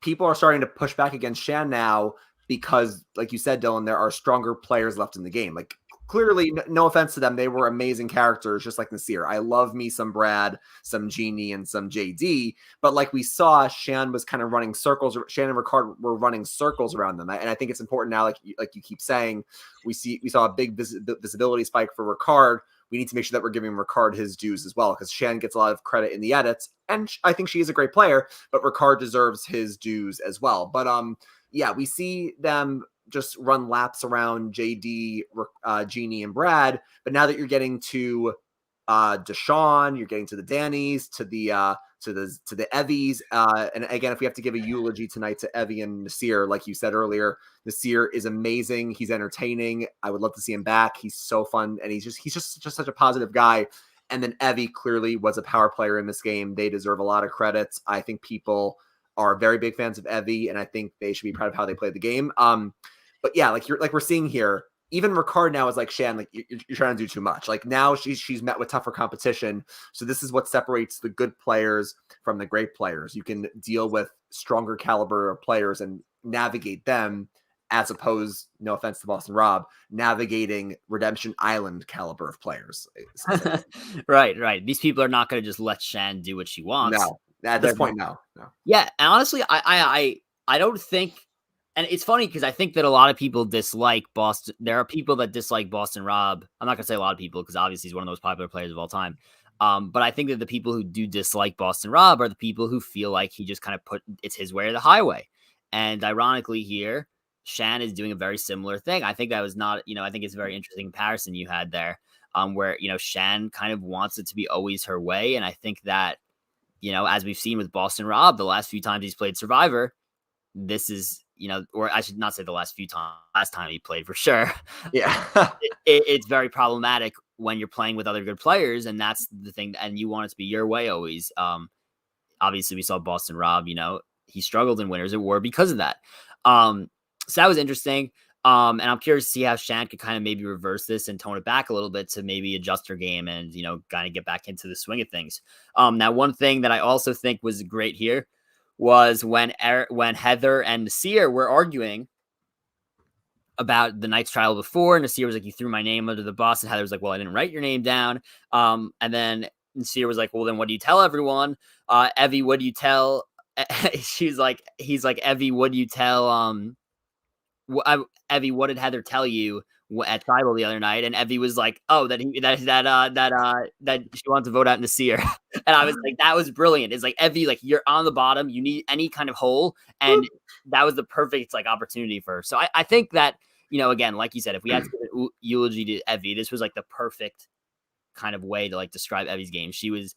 S2: people are starting to push back against Shan now because, like you said, Dylan, there are stronger players left in the game. Like, clearly, no offense to them, they were amazing characters, just like Nasir. I love me some Brad, some Jeannie, and some JD. But like we saw, Shan was kind of running circles. Shan and Ricard were running circles around them, and I think it's important now. Like you keep saying, we saw a big visibility spike for Ricard. We need to make sure that we're giving Ricard his dues as well, because Shan gets a lot of credit in the edits, and I think she is a great player, but Ricard deserves his dues as well. But yeah, we see them just run laps around JD, Jeannie, and Brad. But now that you're getting to Deshawn, you're getting to the Dannys, to the Evies, and again, if we have to give a eulogy tonight to Evie and Nasir, like you said earlier, Nasir is amazing. He's entertaining. I would love to see him back. He's so fun, and he's just such a positive guy. And then Evie clearly was a power player in this game. They deserve a lot of credits. I think people are very big fans of Evie, and I think they should be proud of how they played the game. But yeah, like we're seeing here, even Ricard now is like, Shan, like you're trying to do too much. Like now she's met with tougher competition. So this is what separates the good players from the great players. You can deal with stronger caliber of players and navigate them, as opposed, no offense to Boston Rob, navigating Redemption Island caliber of players.
S1: Right. These people are not going to just let Shan do what she wants.
S2: No, at this point, no.
S1: Yeah, and honestly, I don't think. And it's funny because I think that a lot of people dislike Boston. There are people that dislike Boston Rob. I'm not going to say a lot of people because obviously he's one of the most popular players of all time. But I think that the people who do dislike Boston Rob are the people who feel like he just kind of it's his way or the highway. And ironically here, Shan is doing a very similar thing. I think that was not, I think it's a very interesting comparison you had there, where, Shan kind of wants it to be always her way. And I think that, as we've seen with Boston Rob, the last few times he's played Survivor, this is, or I should not say the last few times, last time he played for sure.
S2: Yeah.
S1: It's very problematic when you're playing with other good players, and that's the thing, and you want it to be your way always. Obviously we saw Boston Rob, he struggled in Winners at War because of that. So that was interesting. And I'm curious to see how Shan could kind of maybe reverse this and tone it back a little bit to maybe adjust her game and, kind of get back into the swing of things. Now, one thing that I also think was great here was when Heather and Nasir were arguing about the Knight's Trial before. Nasir was like, "You threw my name under the bus," and Heather was like, "Well, I didn't write your name down." And then Nasir was like, "Well, then what do you tell everyone?" Evie, what do you tell? He's like, Evie, what do you tell? Evie, what did Heather tell you at Tribal the other night? And Evie was like, "Oh, that she wants to vote out Nasir." And I was like, that was brilliant. It's like, Evie, like you're on the bottom, you need any kind of hole, and that was the perfect like opportunity for her. So I think that, again, like you said, if we had to give an eulogy to Evie, this was like the perfect kind of way to like describe Evie's game. She was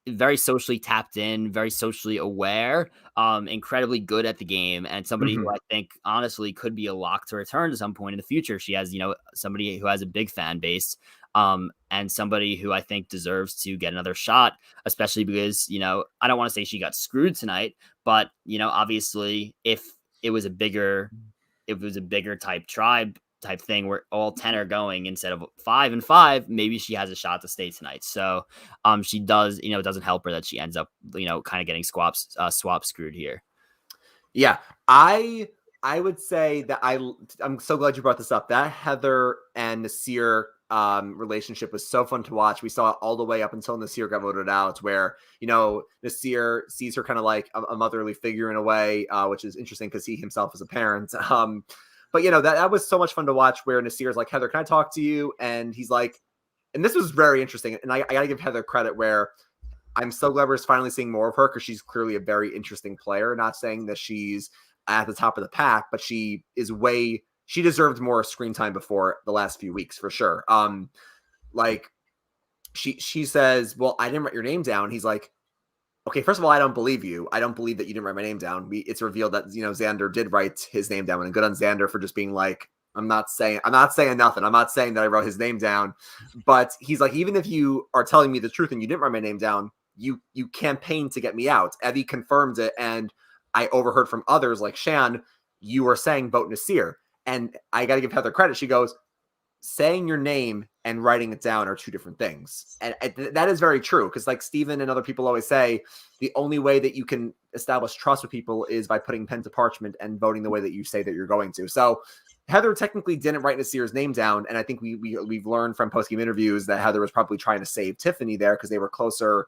S1: very socially tapped in, very socially aware, incredibly good at the game, and somebody who I think honestly could be a lock to return to some point in the future. She has, somebody who has a big fan base, and somebody who I think deserves to get another shot, especially because, I don't want to say she got screwed tonight, but, obviously if it was a bigger type thing where all 10 are going instead of 5 and 5, maybe she has a shot to stay tonight. So she does, it doesn't help her that she ends up, kind of getting swap screwed here.
S2: Yeah, I would say that I'm so glad you brought this up. That Heather and Nasir relationship was so fun to watch. We saw it all the way up until Nasir got voted out, where, you know, Nasir sees her kind of like a motherly figure in a way, which is interesting because he himself is a parent. But, you know, that was so much fun to watch, where Nasir's like, Heather, can I talk to you? And he's like, and this was very interesting. And I got to give Heather credit, where I'm so glad we're finally seeing more of her, because she's clearly a very interesting player. Not saying that she's at the top of the pack, but she deserved more screen time before the last few weeks for sure. Like she says, well, I didn't write your name down. He's like, okay, first of all, I don't believe you. I don't believe that you didn't write my name down. It's revealed that, you know, Xander did write his name down, and good on Xander for just being like, I'm not saying nothing. I'm not saying that I wrote his name down. But he's like, even if you are telling me the truth and you didn't write my name down, you campaigned to get me out. Evie confirmed it, and I overheard from others like Shan, you were saying vote Nasir. And I got to give Heather credit. She goes, saying your name and writing it down are two different things. And that is very true, because like Steven and other people always say, the only way that you can establish trust with people is by putting pen to parchment and voting the way that you say that you're going to. So Heather technically didn't write Nasir's name down, and I think we've learned from post-game interviews that Heather was probably trying to save Tiffany there, because they were closer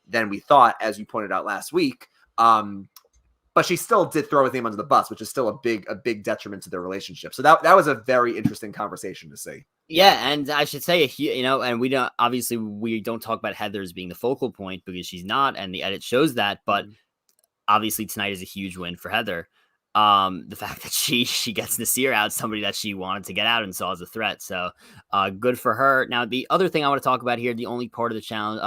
S2: than we thought, as you pointed out last week. But she still did throw his name under the bus, which is still a big detriment to their relationship. So that was a very interesting conversation to see.
S1: Yeah, and I should say, you know, and we don't talk about Heather as being the focal point, because she's not, and the edit shows that. But obviously tonight is a huge win for Heather. The fact that she gets Nasir out, somebody that she wanted to get out and saw as a threat. So good for her. Now, the other thing I want to talk about here, the only part of the challenge,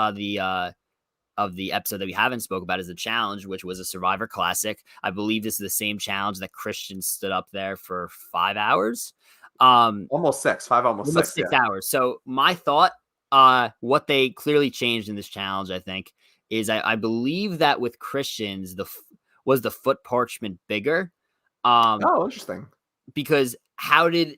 S1: of the episode that we haven't spoke about, is the challenge, which was a Survivor Classic. I believe this is the same challenge that Christian stood up there for 5 hours.
S2: Almost 6, 5, almost 6
S1: hours. So my thought, what they clearly changed in this challenge, I think, is I believe that with Christians, was the foot parchment bigger.
S2: Interesting.
S1: Because how did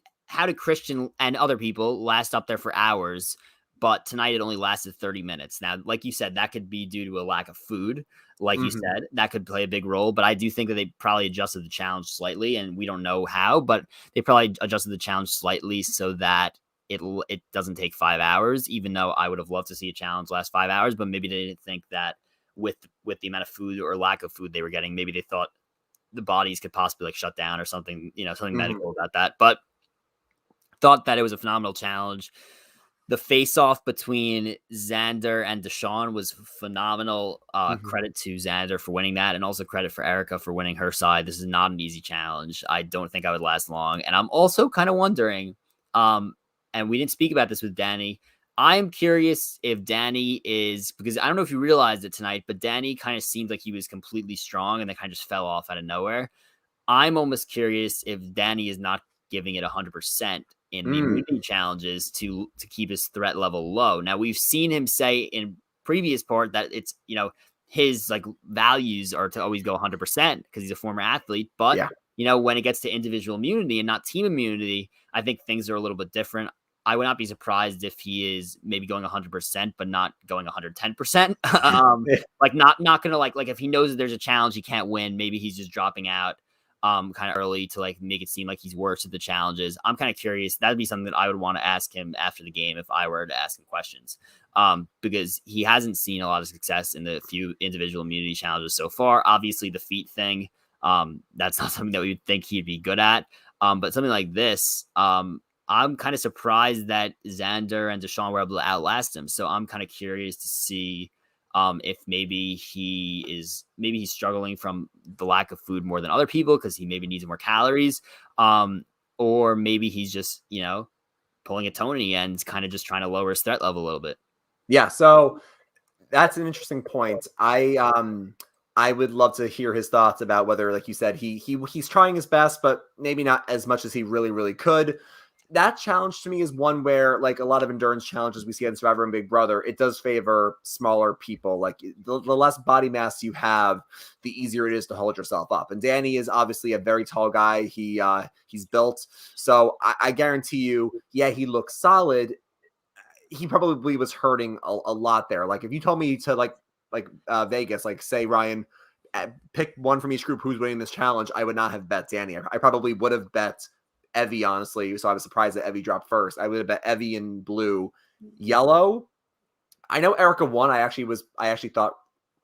S1: Christian and other people last up there for hours, but tonight it only lasted 30 minutes. Now, like you said, that could be due to a lack of food. Like you said, that could play a big role. But I do think that they probably adjusted the challenge slightly, and we don't know how, but they probably adjusted the challenge slightly so that it doesn't take 5 hours, even though I would have loved to see a challenge last 5 hours. But maybe they didn't think that with the amount of food or lack of food they were getting, maybe they thought the bodies could possibly like shut down or something, you know, something medical about that. But thought that it was a phenomenal challenge. The face-off between Xander and Deshawn was phenomenal. Credit to Xander for winning that, and also credit for Erica for winning her side. This is not an easy challenge. I don't think I would last long. And I'm also kind of wondering, and we didn't speak about this with Danny, I'm curious if Danny is, because I don't know if you realized it tonight, but Danny kind of seemed like he was completely strong and then kind of just fell off out of nowhere. I'm almost curious if Danny is not giving it 100% in the immunity challenges to keep his threat level low. Now, we've seen him say in previous part that it's, you know, his like values are to always go 100% because he's a former athlete. But, you know, when it gets to individual immunity and not team immunity, I think things are a little bit different. I would not be surprised if he is maybe going 100%, but not going 110%. Like not going to like if he knows that there's a challenge he can't win, maybe he's just dropping out kind of early to like make it seem like he's worse at the challenges. I'm kind of curious. That'd be something that I would want to ask him after the game if I were to ask him questions, because he hasn't seen a lot of success in the few individual immunity challenges so far. Obviously, the feet thing, that's not something that we would think he'd be good at. But something like this, I'm kind of surprised that Xander and Deshawn were able to outlast him. So I'm kind of curious to see if maybe he's struggling from the lack of food more than other people because he maybe needs more calories, or maybe he's just, you know, pulling a Tony and kind of just trying to lower his threat level a little bit.
S2: Yeah, so that's an interesting point. I would love to hear his thoughts about whether, like you said, he's trying his best, but maybe not as much as he really could. That challenge to me is one where, like a lot of endurance challenges we see on Survivor and Big Brother, it does favor smaller people. Like the less body mass you have, the easier it is to hold yourself up. And Danny is obviously a very tall guy. He's built. So I guarantee you, yeah, he looks solid. He probably was hurting a lot there. Like if you told me to like Vegas, like say, Ryan, pick one from each group who's winning this challenge, I would not have bet Danny. I probably would have bet Evie, honestly. So I was surprised that Evie dropped first. I would have bet Evie in blue. Yellow, I know Erica won. I actually thought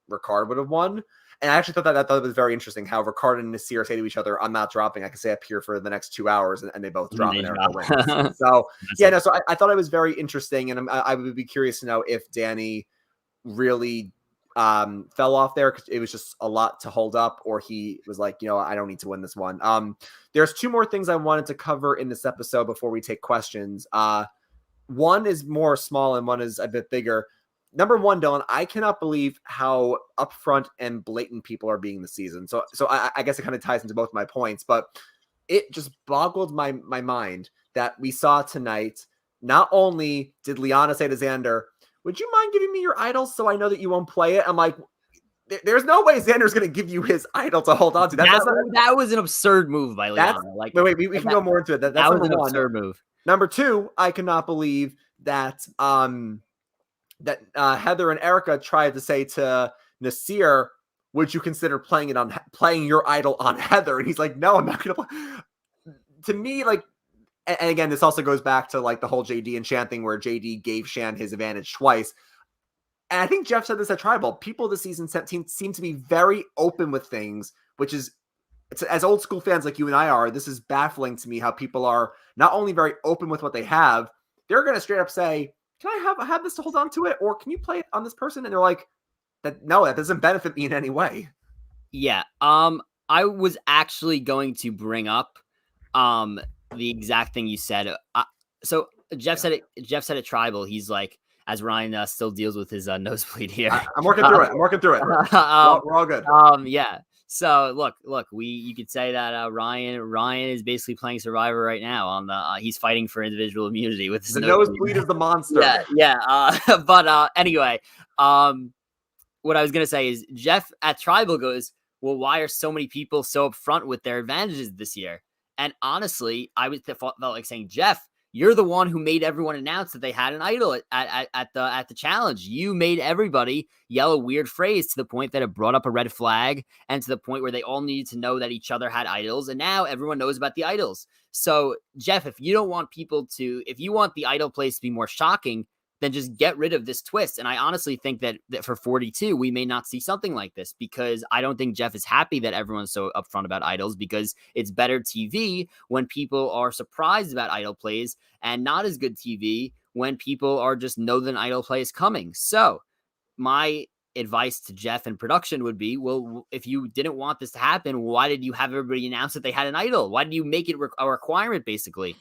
S2: Ricard would have won. And I actually thought that was very interesting how Ricard and Nasir say to each other, I'm not dropping. I can stay up here for the next 2 hours. And they both drop and Erica wins. So, yeah, no, so I thought it was very interesting. And I would be curious to know if Danny really fell off there because it was just a lot to hold up, or he was like, I don't need to win this one. There's 2 more things I wanted to cover in this episode before we take questions. One is more small and one is a bit bigger. Number one, Dylan, I cannot believe how upfront and blatant people are being this season. So I guess it kind of ties into both my points, but it just boggled my mind that we saw tonight. Not only did Liana say to Xander, would you mind giving me your idols so I know that you won't play it? I'm like, there's no way Xander's going to give you his idol to hold on to.
S1: That was an absurd move by Liana.
S2: Wait, we can go more into it. That's
S1: that was an absurd move.
S2: Number 2, I cannot believe that Heather and Erica tried to say to Nasir, would you consider playing your idol on Heather? And he's like, no, I'm not going to play. To me, like, and again, this also goes back to like the whole JD and Shan thing where JD gave Shan his advantage twice. And I think Jeff said this at Tribal. People this season seem to be very open with things, which is, as old school fans like you and I are, this is baffling to me how people are not only very open with what they have, they're going to straight up say, can I have this to hold on to it? Or can you play it on this person? And they're like, no, that doesn't benefit me in any way.
S1: Yeah. I was actually going to bring up the exact thing you said. So Jeff said it Tribal. He's like, as Ryan still deals with his nosebleed here.
S2: I'm working through it. We're all good.
S1: Yeah. So look, you could say that Ryan is basically playing Survivor right now on the he's fighting for individual immunity with his
S2: nosebleed is the monster.
S1: Yeah. But anyway, what I was gonna say is Jeff at Tribal goes, well, why are so many people so upfront with their advantages this year? And honestly, I felt like saying, Jeff, you're the one who made everyone announce that they had an idol at the challenge. You made everybody yell a weird phrase to the point that it brought up a red flag, and to the point where they all needed to know that each other had idols. And now everyone knows about the idols. So Jeff, if you want the idol plays to be more shocking, then just get rid of this twist. And I honestly think that for 42, we may not see something like this, because I don't think Jeff is happy that everyone's so upfront about idols, because it's better TV when people are surprised about idol plays, and not as good TV when people are just know that an idol play is coming. So my advice to Jeff and production would be, well, if you didn't want this to happen, why did you have everybody announce that they had an idol? Why did you make it a requirement, basically?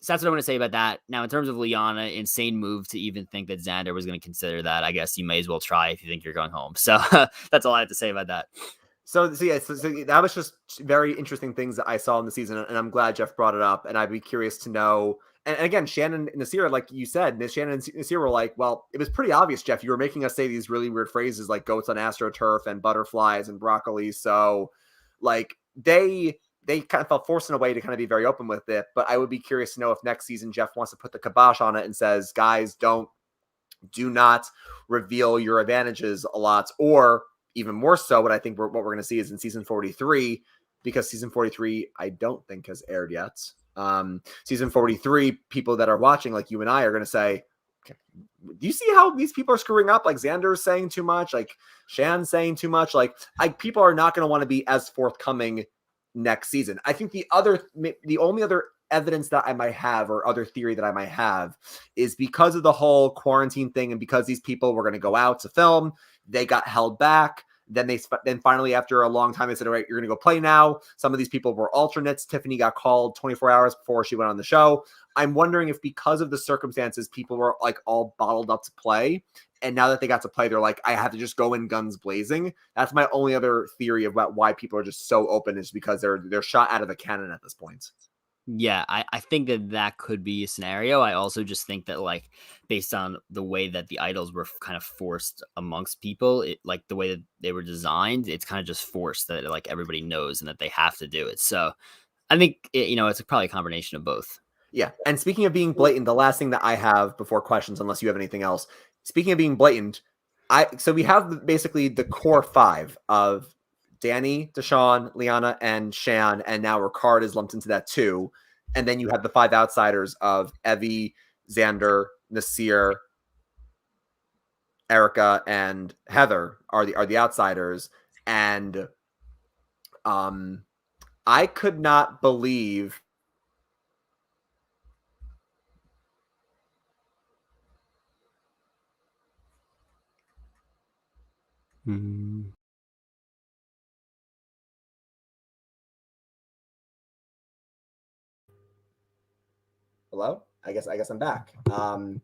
S1: So that's what I'm going to say about that. Now, in terms of Liana, insane move to even think that Xander was going to consider that. I guess you may as well try if you think you're going home. So that's all I have to say about that.
S2: So that was just very interesting things that I saw in the season, and I'm glad Jeff brought it up. And I'd be curious to know. And again, Shannon and Nasir, like you said, Shannon and Nasir were like, well, it was pretty obvious, Jeff. You were making us say these really weird phrases like goats on AstroTurf and butterflies and broccoli. So, like, they kind of felt forced in a way to kind of be very open with it. But I would be curious to know if next season Jeff wants to put the kibosh on it and says, guys, do not reveal your advantages a lot. Or even more so, what I think what we're going to see is in season 43, because season 43, I don't think has aired yet. Season 43, people that are watching, like you and I, are going to say, okay, do you see how these people are screwing up? Like Xander's saying too much, like Shan's saying too much. Like people are not going to want to be as forthcoming next season. I think the only other evidence that I might have, or other theory that I might have, is because of the whole quarantine thing, and because these people were going to go out to film, they got held back. Then finally, after a long time, they said, all right, you're going to go play now. Some of these people were alternates. Tiffany got called 24 hours before she went on the show. I'm wondering if because of the circumstances, people were like all bottled up to play. And now that they got to play, they're like, I have to just go in guns blazing. That's my only other theory about why people are just so open, is because they're shot out of a cannon at this point.
S1: Yeah, I think that could be a scenario. I also just think that, like, based on the way that the idols were kind of forced amongst people, like the way that they were designed, it's kind of just forced that like everybody knows and that they have to do it. So I think it's probably a combination of both.
S2: Yeah, and speaking of being blatant, the last thing that I have before questions, unless you have anything else. Speaking of being blatant, so we have basically the core 5 of Danny, Deshaun, Liana, and Shan, and now Ricard is lumped into that too. And then you have the 5 outsiders of Evie, Xander, Nasir, Erica, and Heather are the outsiders. And I could not believe Hello? I guess I'm back. I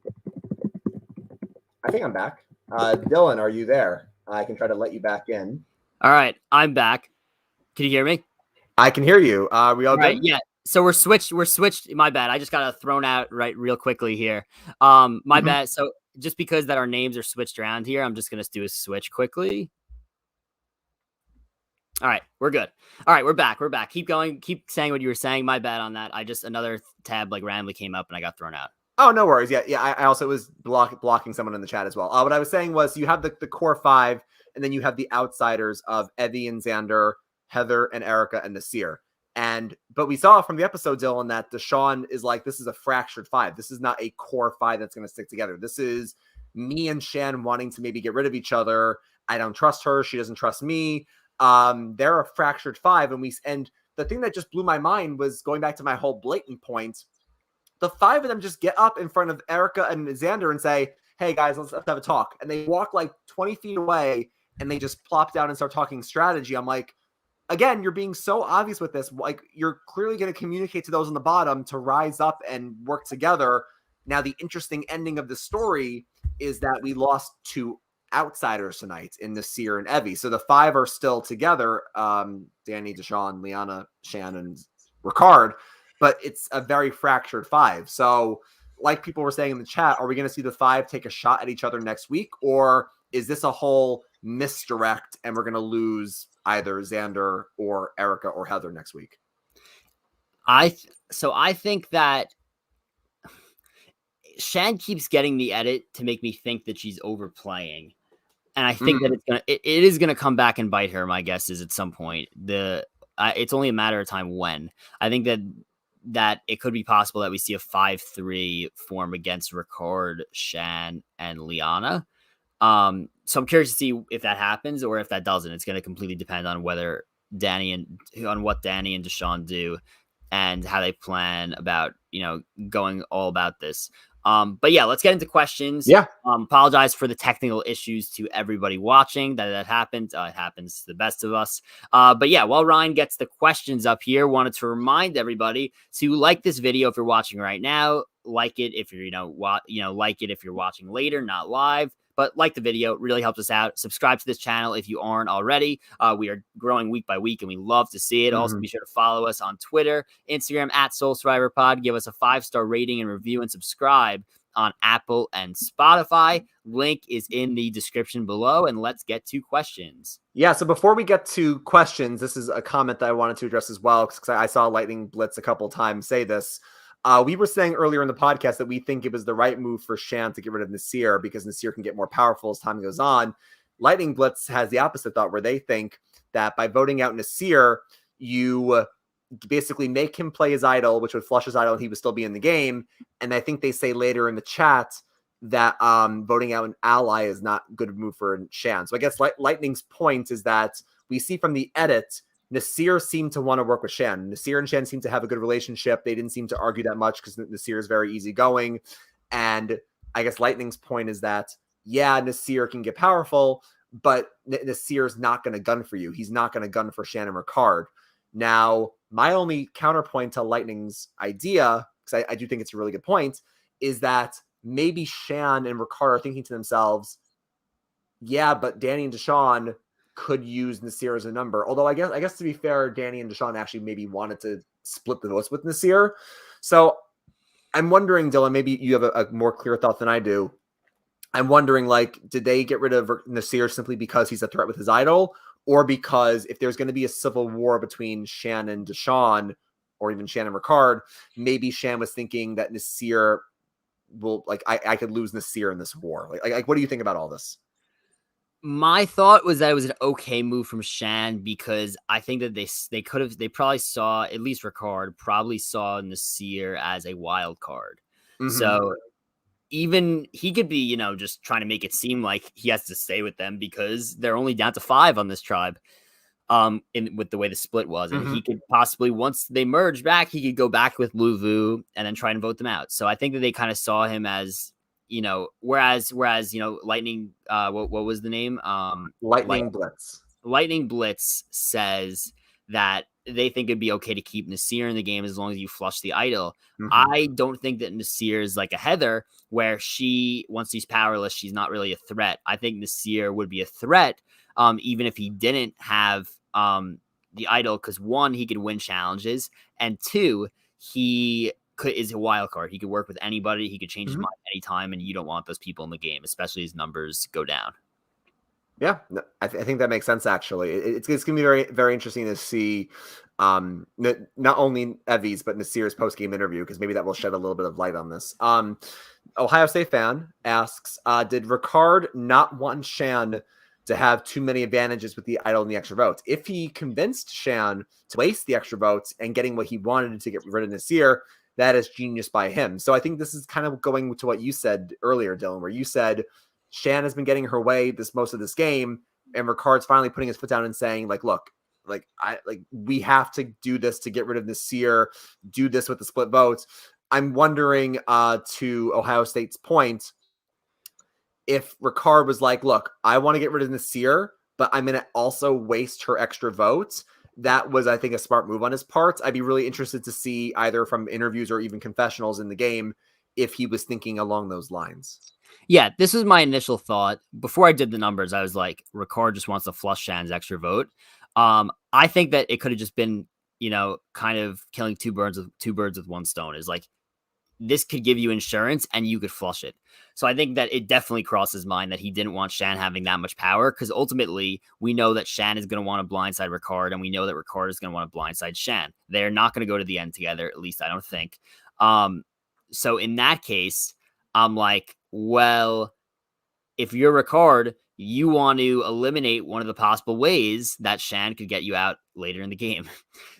S2: think I'm back. Dylan, are you there? I can try to let you back in.
S1: All right, I'm back. Can you hear me?
S2: I can hear you. Are we all good?
S1: Yeah. So we're switched. My bad. I just got thrown out real quickly here. My bad. So just because that our names are switched around here, I'm just gonna do a switch quickly. All right, we're good. All right, we're back. Keep going. Keep saying what you were saying. My bad on that. Another tab randomly came up and I got thrown out.
S2: Oh, no worries. Yeah. I also was blocking someone in the chat as well. What I was saying was you have the core 5, and then you have the outsiders of Evie and Xander, Heather and Erica and Nasir. But we saw from the episode, Dylan, that Deshaun is like, this is a fractured 5. This is not a core 5 that's going to stick together. This is me and Shan wanting to maybe get rid of each other. I don't trust her. She doesn't trust me. They're a fractured 5. And the thing that just blew my mind was going back to my whole blatant point. The 5 of them just get up in front of Erica and Xander and say, hey guys, let's have a talk. And they walk like 20 feet away and they just plop down and start talking strategy. I'm like, again, you're being so obvious with this. Like, you're clearly going to communicate to those on the bottom to rise up and work together. Now, the interesting ending of the story is that we lost 2 outsiders tonight in Nasir and Evie. So the 5 are still together. Danny, Deshaun, Liana, Shan, and Ricard. But it's a very fractured 5. So like people were saying in the chat, are we going to see the 5 take a shot at each other next week? Or is this a whole misdirect and we're going to lose either Xander or Erica or Heather next week?
S1: I think that Shan keeps getting the edit to make me think that she's overplaying. And I think that it is gonna come back and bite her. My guess is at some point. It's only a matter of time when. I think that it could be possible that we see a 5-3 form against Ricard, Shan, and Liana. So I'm curious to see if that happens or if that doesn't. It's going to completely depend on what Danny and Deshaun do and how they plan about, going all about this. But yeah, let's get into questions.
S2: Yeah.
S1: Apologize for the technical issues to everybody watching. That happened. It happens to the best of us. But yeah, while Ryan gets the questions up here, wanted to remind everybody to like this video if you're watching right now. Like it if you're like it if you're watching later, not live. But like the video, it really helps us out. Subscribe to this channel if you aren't already. We are growing week by week, and we love to see it. Also, be sure to follow us on Twitter, Instagram, @SoulSurvivorPod. Give us a 5-star rating and review, and subscribe on Apple and Spotify. Link is in the description below, and let's get to questions.
S2: Yeah, so before we get to questions, this is a comment that I wanted to address as well, because I saw Lightning Blitz a couple times say this. We were saying earlier in the podcast that we think it was the right move for Shan to get rid of Nasir because Nasir can get more powerful as time goes on. Lightning Blitz has the opposite thought, where they think that by voting out Nasir, you basically make him play his idol, which would flush his idol and he would still be in the game. And I think they say later in the chat that voting out an ally is not a good move for Shan. So I guess Lightning's point is that we see from the edit, Nasir seemed to want to work with Shan. Nasir and Shan seem to have a good relationship. They didn't seem to argue that much because Nasir is very easygoing. And I guess Lightning's point is that, yeah, Nasir can get powerful, but Nasir's not going to gun for you. He's not going to gun for Shan and Ricard. Now, my only counterpoint to Lightning's idea, because I do think it's a really good point, is that maybe Shan and Ricard are thinking to themselves, yeah, but Danny and Deshaun could use Nasir as a number. Although I guess to be fair, Danny and Deshaun actually maybe wanted to split the votes with Nasir. So I'm wondering, Dylan, maybe you have a more clear thought than I do. I'm wondering, like, did they get rid of Nasir simply because he's a threat with his idol, or because if there's going to be a civil war between Shan and Deshaun, or even Shan and Ricard, maybe Shan was thinking that Nasir will, like, I could lose Nasir in this war. Like, what do you think about all this?
S1: My thought was that it was an okay move from Shan because I think that they probably saw, at least Ricard probably saw Nasir as a wild card.
S2: Mm-hmm.
S1: So even he could be, just trying to make it seem like he has to stay with them because they're only down to 5 on this tribe. With the way the split was, and
S2: Mm-hmm.
S1: he could possibly, once they merge back, he could go back with Luvu and then try and vote them out. So I think that they kind of saw him as, whereas Lightning, what was the name?
S2: Lightning Blitz.
S1: Lightning Blitz says that they think it'd be okay to keep Nasir in the game as long as you flush the idol.
S2: Mm-hmm.
S1: I don't think that Nasir is like a Heather, where once she's powerless, she's not really a threat. I think Nasir would be a threat, even if he didn't have the idol, because one, he could win challenges, and two, is a wild card. He could work with anybody. He could change his
S2: Mm-hmm.
S1: mind anytime, and you don't want those people in the game, especially as numbers go down.
S2: Yeah, I think that makes sense. Actually, it's going to be very very interesting to see not only Evie's but Nasir's post game interview, because maybe that will shed a little bit of light on this. Ohio State fan asks, did Ricard not want Shan to have too many advantages with the idol and the extra votes? If he convinced Shan to waste the extra votes and getting what he wanted to get rid of Nasir, that is genius by him. So I think this is kind of going to what you said earlier, Dylan, where you said Shan has been getting her way most of this game, and Ricard's finally putting his foot down and saying, look, we have to do this to get rid of Nasir, do this with the split votes. I'm wondering, to Ohio State's point, if Ricard was like, look, I want to get rid of Nasir, but I'm going to also waste her extra votes. That was, I think, a smart move on his part. I'd be really interested to see, either from interviews or even confessionals in the game, if he was thinking along those lines.
S1: Yeah, this was my initial thought. Before I did the numbers, I was like, Ricard just wants to flush Shan's extra vote. I think that it could have just been, kind of killing two birds with one stone. Is like, this could give you insurance and you could flush it. So I think that it definitely crossed his mind that he didn't want Shan having that much power, because ultimately we know that Shan is going to want to blindside Ricard, and we know that Ricard is going to want to blindside Shan. They're not going to go to the end together, at least I don't think. So in that case, I'm like, well, if you're Ricard, you want to eliminate one of the possible ways that Shan could get you out later in the game.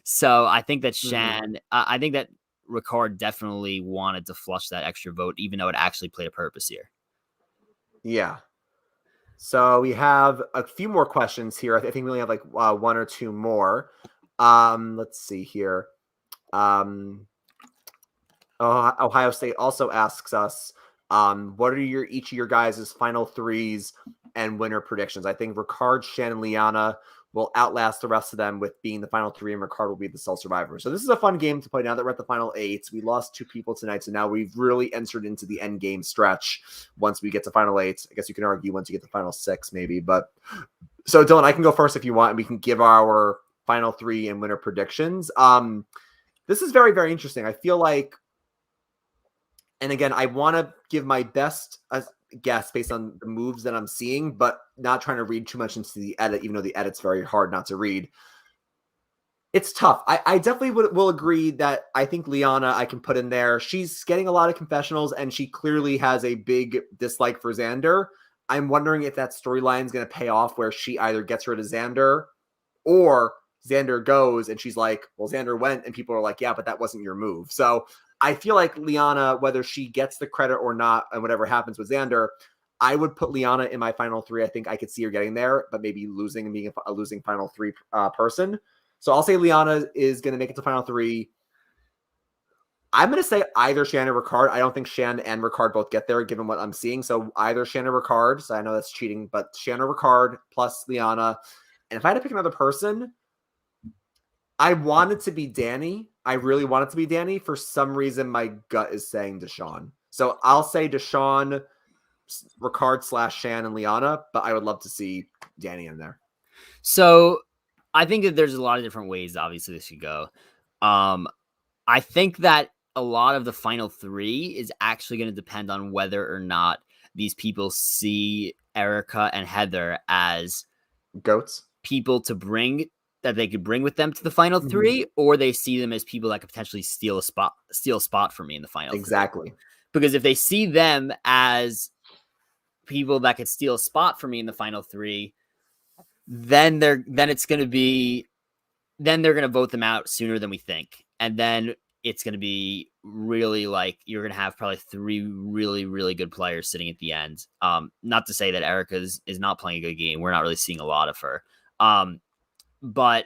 S1: So I think that I think that Ricard definitely wanted to flush that extra vote, even though it actually played a purpose here.
S2: Yeah. So we have a few more questions here. I think we only have one or two more. Let's see here. Ohio State also asks us, what are each of your guys' final threes and winner predictions? I think Ricard, Shan, and Liana will outlast the rest of them with being the final three, and Ricard will be the sole survivor. So this is a fun game to play now that we're at the final 8. We lost 2 people tonight, so now we've really entered into the end game stretch once we get to final 8. I guess you can argue once you get to final 6 maybe. But so Dylan, I can go first if you want, and we can give our final 3 and winner predictions. This is very, very interesting. I feel like, and again, I want to give my best guess based on the moves that I'm seeing, but not trying to read too much into the edit, even though the edit's very hard not to read. It's tough. I definitely will agree that I think Liana I can put in there. She's getting a lot of confessionals, and she clearly has a big dislike for Xander. I'm wondering if that storyline is going to pay off, where she either gets rid of Xander, or Xander goes and she's like, well, Xander went, and people are like, yeah, but that wasn't your move. So I feel like Liana, whether she gets the credit or not, and whatever happens with Xander, I would put Liana in my final 3. I think I could see her getting there, but maybe losing and being a losing final 3 person. So I'll say Liana is going to make it to final 3. I'm going to say either Shan or Ricard. I don't think Shan and Ricard both get there, given what I'm seeing. So either Shan or Ricard. So I know that's cheating, but Shan or Ricard plus Liana. And if I had to pick another person, I want it to be Danny. I really want it to be Danny. For some reason, my gut is saying Deshawn. So I'll say Deshawn, Ricard / Shan, and Liana, but I would love to see Danny in there.
S1: So I think that there's a lot of different ways, obviously, this could go. I think that a lot of the final 3 is actually going to depend on whether or not these people see Erica and Heather as
S2: goats,
S1: people to bring, that they could bring with them to the final 3, or they see them as people that could potentially steal a spot for me in the final 3.
S2: Exactly.
S1: Because if they see them as people that could steal a spot for me in the final three, then they're going to vote them out sooner than we think. And then it's going to be really like you're going to have probably three really, really good players sitting at the end. Not to say that Erica is not playing a good game. We're not really seeing a lot of her. But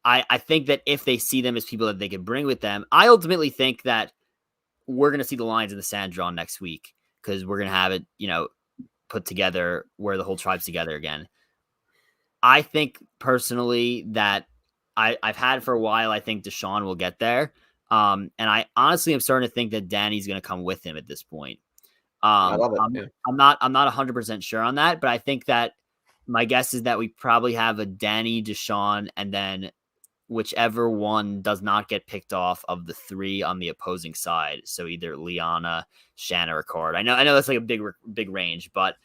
S1: I think that if they see them as people that they can bring with them, I ultimately think that we're going to see the lines in the sand drawn next week because we're going to have it, put together where the whole tribe's together again. I think personally that I've had for a while. I think Deshaun will get there. And I honestly am starting to think that Danny's going to come with him at this point.
S2: I love it. Yeah.
S1: I'm not 100% sure on that, but I think that my guess is that we probably have a Danny, Deshaun, and then whichever one does not get picked off of the three on the opposing side. So either Liana, Shan, or Ricard. I know that's like a big range, but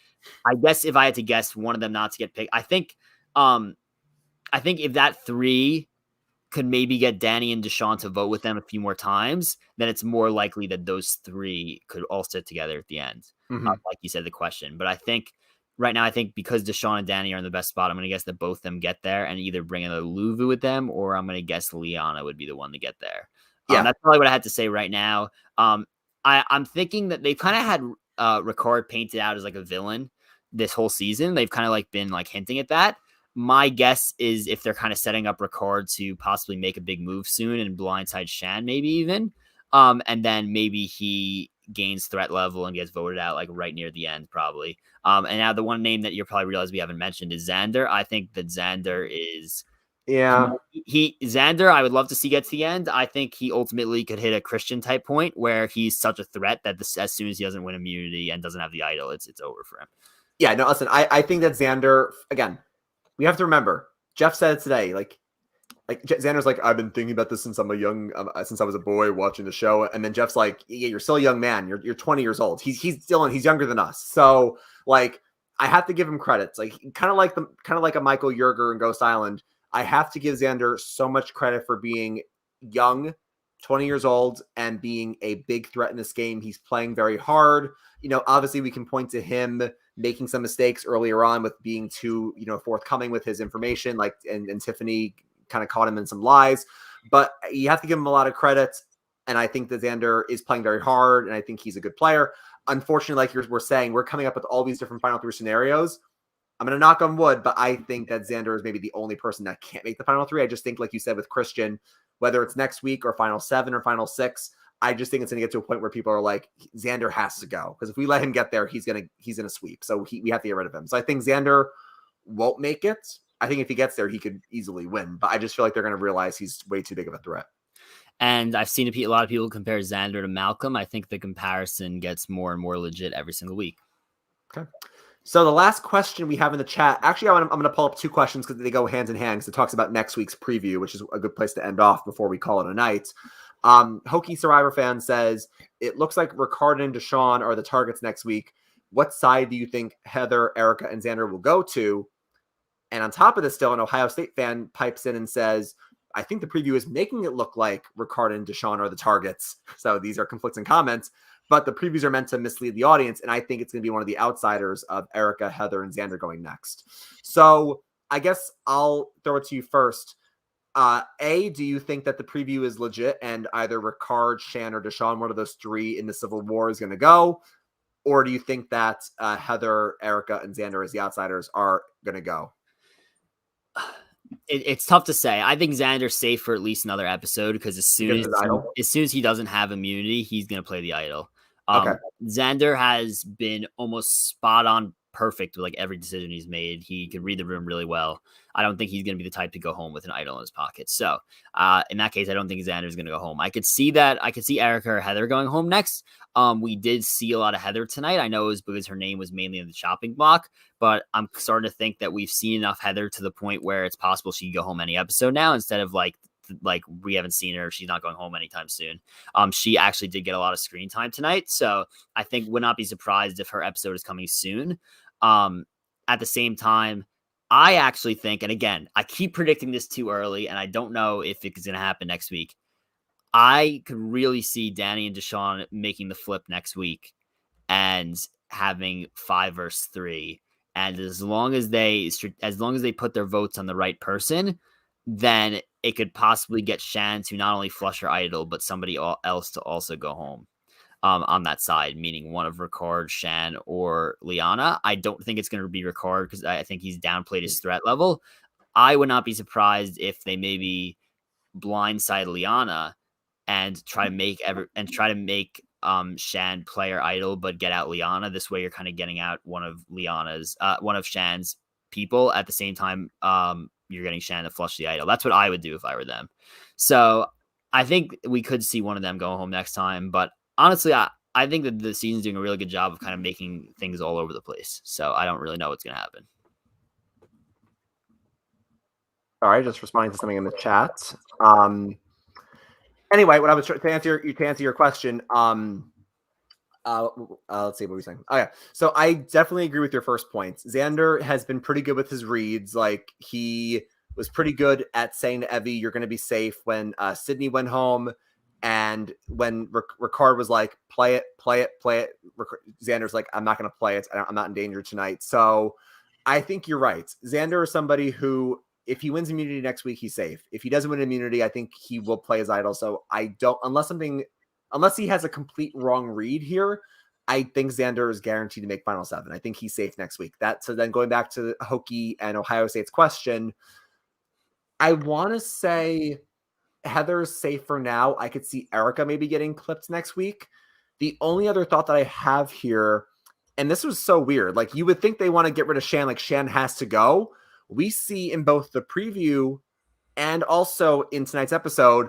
S1: I guess if I had to guess one of them not to get picked, I think if that three could maybe get Danny and Deshaun to vote with them a few more times, then it's more likely that those three could all sit together at the end. Like you said, the question. But I think right now, because Deshaun and Danny are in the best spot, I'm going to guess that both of them get there and either bring another Luvu with them, or I'm going to guess Liana would be the one to get there.
S2: Yeah.
S1: That's probably what I had to say right now. I'm thinking that they've kind of had Ricard painted out as like a villain this whole season. They've kind of like been like hinting at that. My guess is if they're kind of setting up Ricard to possibly make a big move soon and blindside Shan, maybe even, and then maybe he gains threat level and gets voted out like right near the end, probably. And now the one name that you'll probably realize we haven't mentioned is Xander. I think that Xander is, Xander, I would love to see get to the end. I think he ultimately could hit a Christian type point where he's such a threat that as soon as he doesn't win immunity and doesn't have the idol, it's over for him.
S2: Yeah, no, listen, I think that Xander, again, we have to remember, Jeff said it today, like Xander's like, I've been thinking about this since since I was a boy watching the show. And then Jeff's like, yeah, you're still a young man. You're 20 years old. He's younger than us. So like, I have to give him credits. Like kind of like a Michael Yerger in Ghost Island. I have to give Xander so much credit for being young, 20 years old, and being a big threat in this game. He's playing very hard. Obviously we can point to him making some mistakes earlier on with being too, forthcoming with his information, like, and Tiffany kind of caught him in some lies, but you have to give him a lot of credit. And I think that Xander is playing very hard, and I think he's a good player. Unfortunately, like we're saying, we're coming up with all these different final three scenarios. I'm going to knock on wood, but I think that Xander is maybe the only person that can't make the final three. I just think, like you said with Christian, whether it's next week or final 7 or final 6, I just think it's going to get to a point where people are like, Xander has to go, because if we let him get there, he's going to sweep. So we have to get rid of him. So I think Xander won't make it. I think if he gets there, he could easily win, but I just feel like they're going to realize he's way too big of a threat.
S1: And I've seen a lot of people compare Xander to Malcolm. I think the comparison gets more and more legit every single week.
S2: Okay. So the last question we have in the chat, actually, I'm going to pull up 2 questions because they go hand in hand, because it talks about next week's preview, which is a good place to end off before we call it a night. Hokey Survivor fan says, it looks like Ricard and Deshaun are the targets next week. What side do you think Heather, Erica, and Xander will go to? And on top of this, still an Ohio State fan pipes in and says, I think the preview is making it look like Ricard and Deshaun are the targets. So these are conflicting comments, but the previews are meant to mislead the audience. And I think it's going to be one of the outsiders of Erica, Heather, and Xander going next. So I guess I'll throw it to you first. A, do you think that the preview is legit and either Ricard, Shan, or Deshaun, one of those 3 in the Civil War, is going to go? Or do you think that Heather, Erica, and Xander as the outsiders are going to go?
S1: It's tough to say. I think Xander's safe for at least another episode, because as soon as he doesn't have immunity, he's going to play the idol. Okay. Xander has been almost spot on perfect with like every decision he's made. He can read the room really well. I don't think he's going to be the type to go home with an idol in his pocket. So in that case, I don't think Xander's going to go home. I could see Erica or Heather going home next. We did see a lot of Heather tonight. I know it was because her name was mainly in the chopping block, but I'm starting to think that we've seen enough Heather to the point where it's possible she can go home any episode now, instead of like we haven't seen her. She's not going home anytime soon. She actually did get a lot of screen time tonight. So I think would not be surprised if her episode is coming soon. At the same time, I actually think, and again, I keep predicting this too early, and I don't know if it's going to happen next week. I could really see Danny and Deshaun making the flip next week and having 5 versus 3, and as long as they put their votes on the right person, then it could possibly get Shan to not only flush her idol, but somebody else to also go home. On that side, meaning one of Ricard, Shan, or Liana. I don't think it's going to be Ricard because I think he's downplayed his threat level. I would not be surprised if they maybe blindside Liana and try to make Shan player idol, but get out Liana. This way, you're kind of getting out one of Shan's people at the same time. You're getting Shan to flush the idol. That's what I would do if I were them. So I think we could see one of them go home next time. But honestly, I think that the season's doing a really good job of kind of making things all over the place. So I don't really know what's going to happen.
S2: All right, just responding to something in the chat. Anyway, what I was to answer your question. Let's see what we're saying. Oh yeah, so I definitely agree with your first point. Xander has been pretty good with his reads. Like he was pretty good at saying to Evie, "You're going to be safe." When Sydney went home, and when Ricard was like, "Play it, play it, play it," Xander's like, "I'm not going to play it. I'm not in danger tonight." So I think you're right. Xander is somebody who, if he wins immunity next week, he's safe. If he doesn't win immunity, I think he will play his idol. So I don't, unless he has a complete wrong read here, I think Xander is guaranteed to make Final 7. I think he's safe next week. So then going back to Hokie and Ohio State's question, I want to say Heather's safe for now. I could see Erica maybe getting clipped next week. The only other thought that I have here, and this was so weird, like you would think they want to get rid of Shan, like Shan has to go. We see in both the preview and also in tonight's episode,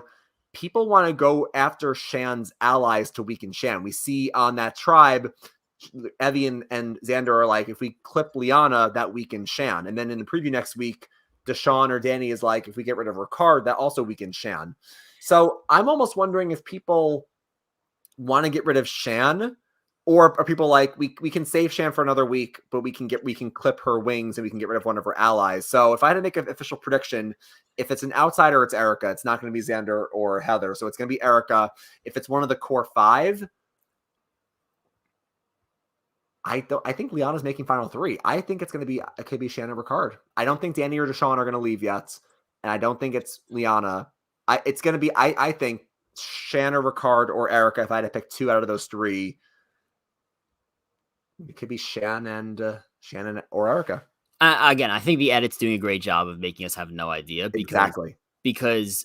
S2: people want to go after Shan's allies to weaken Shan. We see on that tribe, Evie and Xander are like, if we clip Liana, that weakens Shan. And then in the preview next week, Deshaun or Danny is like, if we get rid of Ricard, that also weakens Shan. So I'm almost wondering if people want to get rid of Shan, or are people like, we can save Shan for another week, but we can clip her wings and we can get rid of one of her allies. So if I had to make an official prediction, if it's an outsider, it's Erica. It's not going to be Xander or Heather. So it's going to be Erica. If it's one of the core 5, I think Liana's making final 3. I think it could be Shan and Ricard. I don't think Danny or Deshaun are going to leave yet. And I don't think it's Liana. It's going to be, I think Shan or Ricard or Erica. If I had to pick 2 out of those 3, it could be Shannon or Erica.
S1: Again, I think the edit's doing a great job of making us have no idea. Because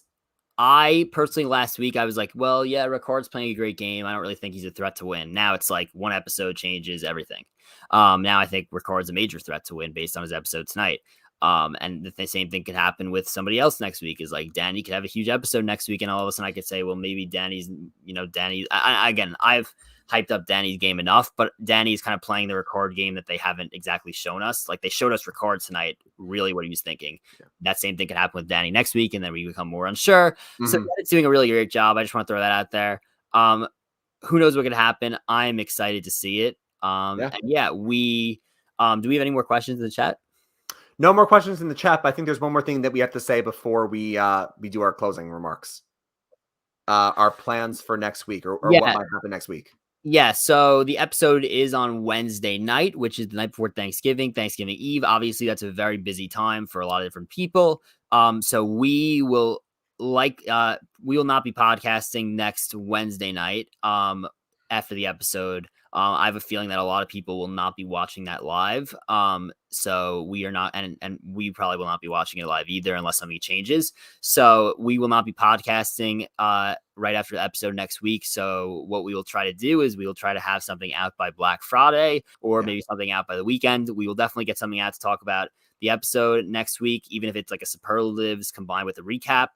S1: I personally last week I was like, well, yeah, Ricard's playing a great game. I don't really think he's a threat to win. Now it's like one episode changes everything. Now I think Ricard's a major threat to win based on his episode tonight. And the same thing could happen with somebody else next week. Is like Danny could have a huge episode next week, and all of a sudden I could say, well, maybe Danny's. Again, I've hyped up Danny's game enough, but Danny's kind of playing the Ricard game that they haven't exactly shown us. Like they showed us Ricard tonight, really what he was thinking. Yeah. That same thing could happen with Danny next week, and then we become more unsure. Mm-hmm. So it's doing a really great job. I just want to throw that out there. Who knows what could happen? I'm excited to see it. We do we have any more questions in the chat?
S2: No more questions in the chat, but I think there's one more thing that we have to say before we do our closing remarks. Our plans for next week or what might happen next week.
S1: Yeah, so the episode is on Wednesday night, which is the night before Thanksgiving Eve. Obviously, that's a very busy time for a lot of different people. So we will not be podcasting next Wednesday night after the episode. I have a feeling that a lot of people will not be watching that live. So we are not, and we probably will not be watching it live either unless something changes. So we will not be podcasting right after the episode next week. So what we will try to do is we will try to have something out by Black Friday or maybe something out by the weekend. We will definitely get something out to talk about the episode next week, even if it's like a superlatives combined with a recap.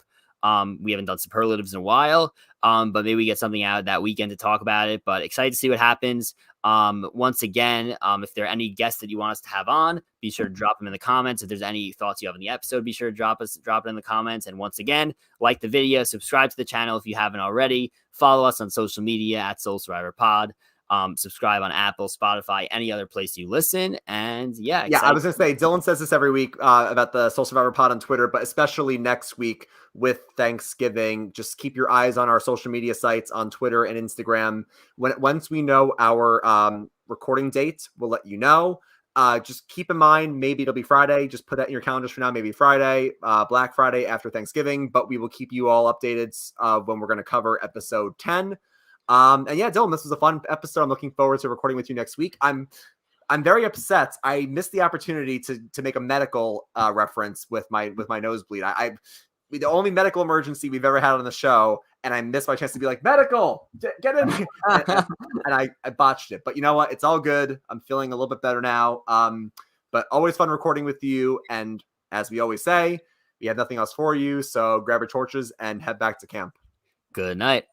S1: We haven't done superlatives in a while, but maybe we get something out that weekend to talk about it. But excited to see what happens. Once again, if there are any guests that you want us to have on, be sure to drop them in the comments. If there's any thoughts you have on the episode, be sure to drop it in the comments. And once again, like the video, subscribe to the channel if you haven't already. Follow us on social media at Soul Survivor Pod. Subscribe on Apple, Spotify, any other place you listen. And
S2: I was gonna say Dylan says this every week about the Soul Survivor Pod on Twitter, but especially next week with Thanksgiving, just keep your eyes on our social media sites on Twitter and Instagram. Once we know our recording date, we'll let you know. Just keep in mind, maybe it'll be Friday. Just put that in your calendars for now. Maybe Friday, Black Friday after Thanksgiving. But we will keep you all updated when we're going to cover episode 10. And yeah, Dylan, this was a fun episode. I'm looking forward to recording with you next week. I'm very upset. I missed the opportunity to make a medical reference with my nosebleed. The only medical emergency we've ever had on the show, and I missed my chance to be like, medical, get in. and I botched it. But you know what? It's all good. I'm feeling a little bit better now. But always fun recording with you. And as we always say, we have nothing else for you. So grab your torches and head back to camp.
S1: Good night.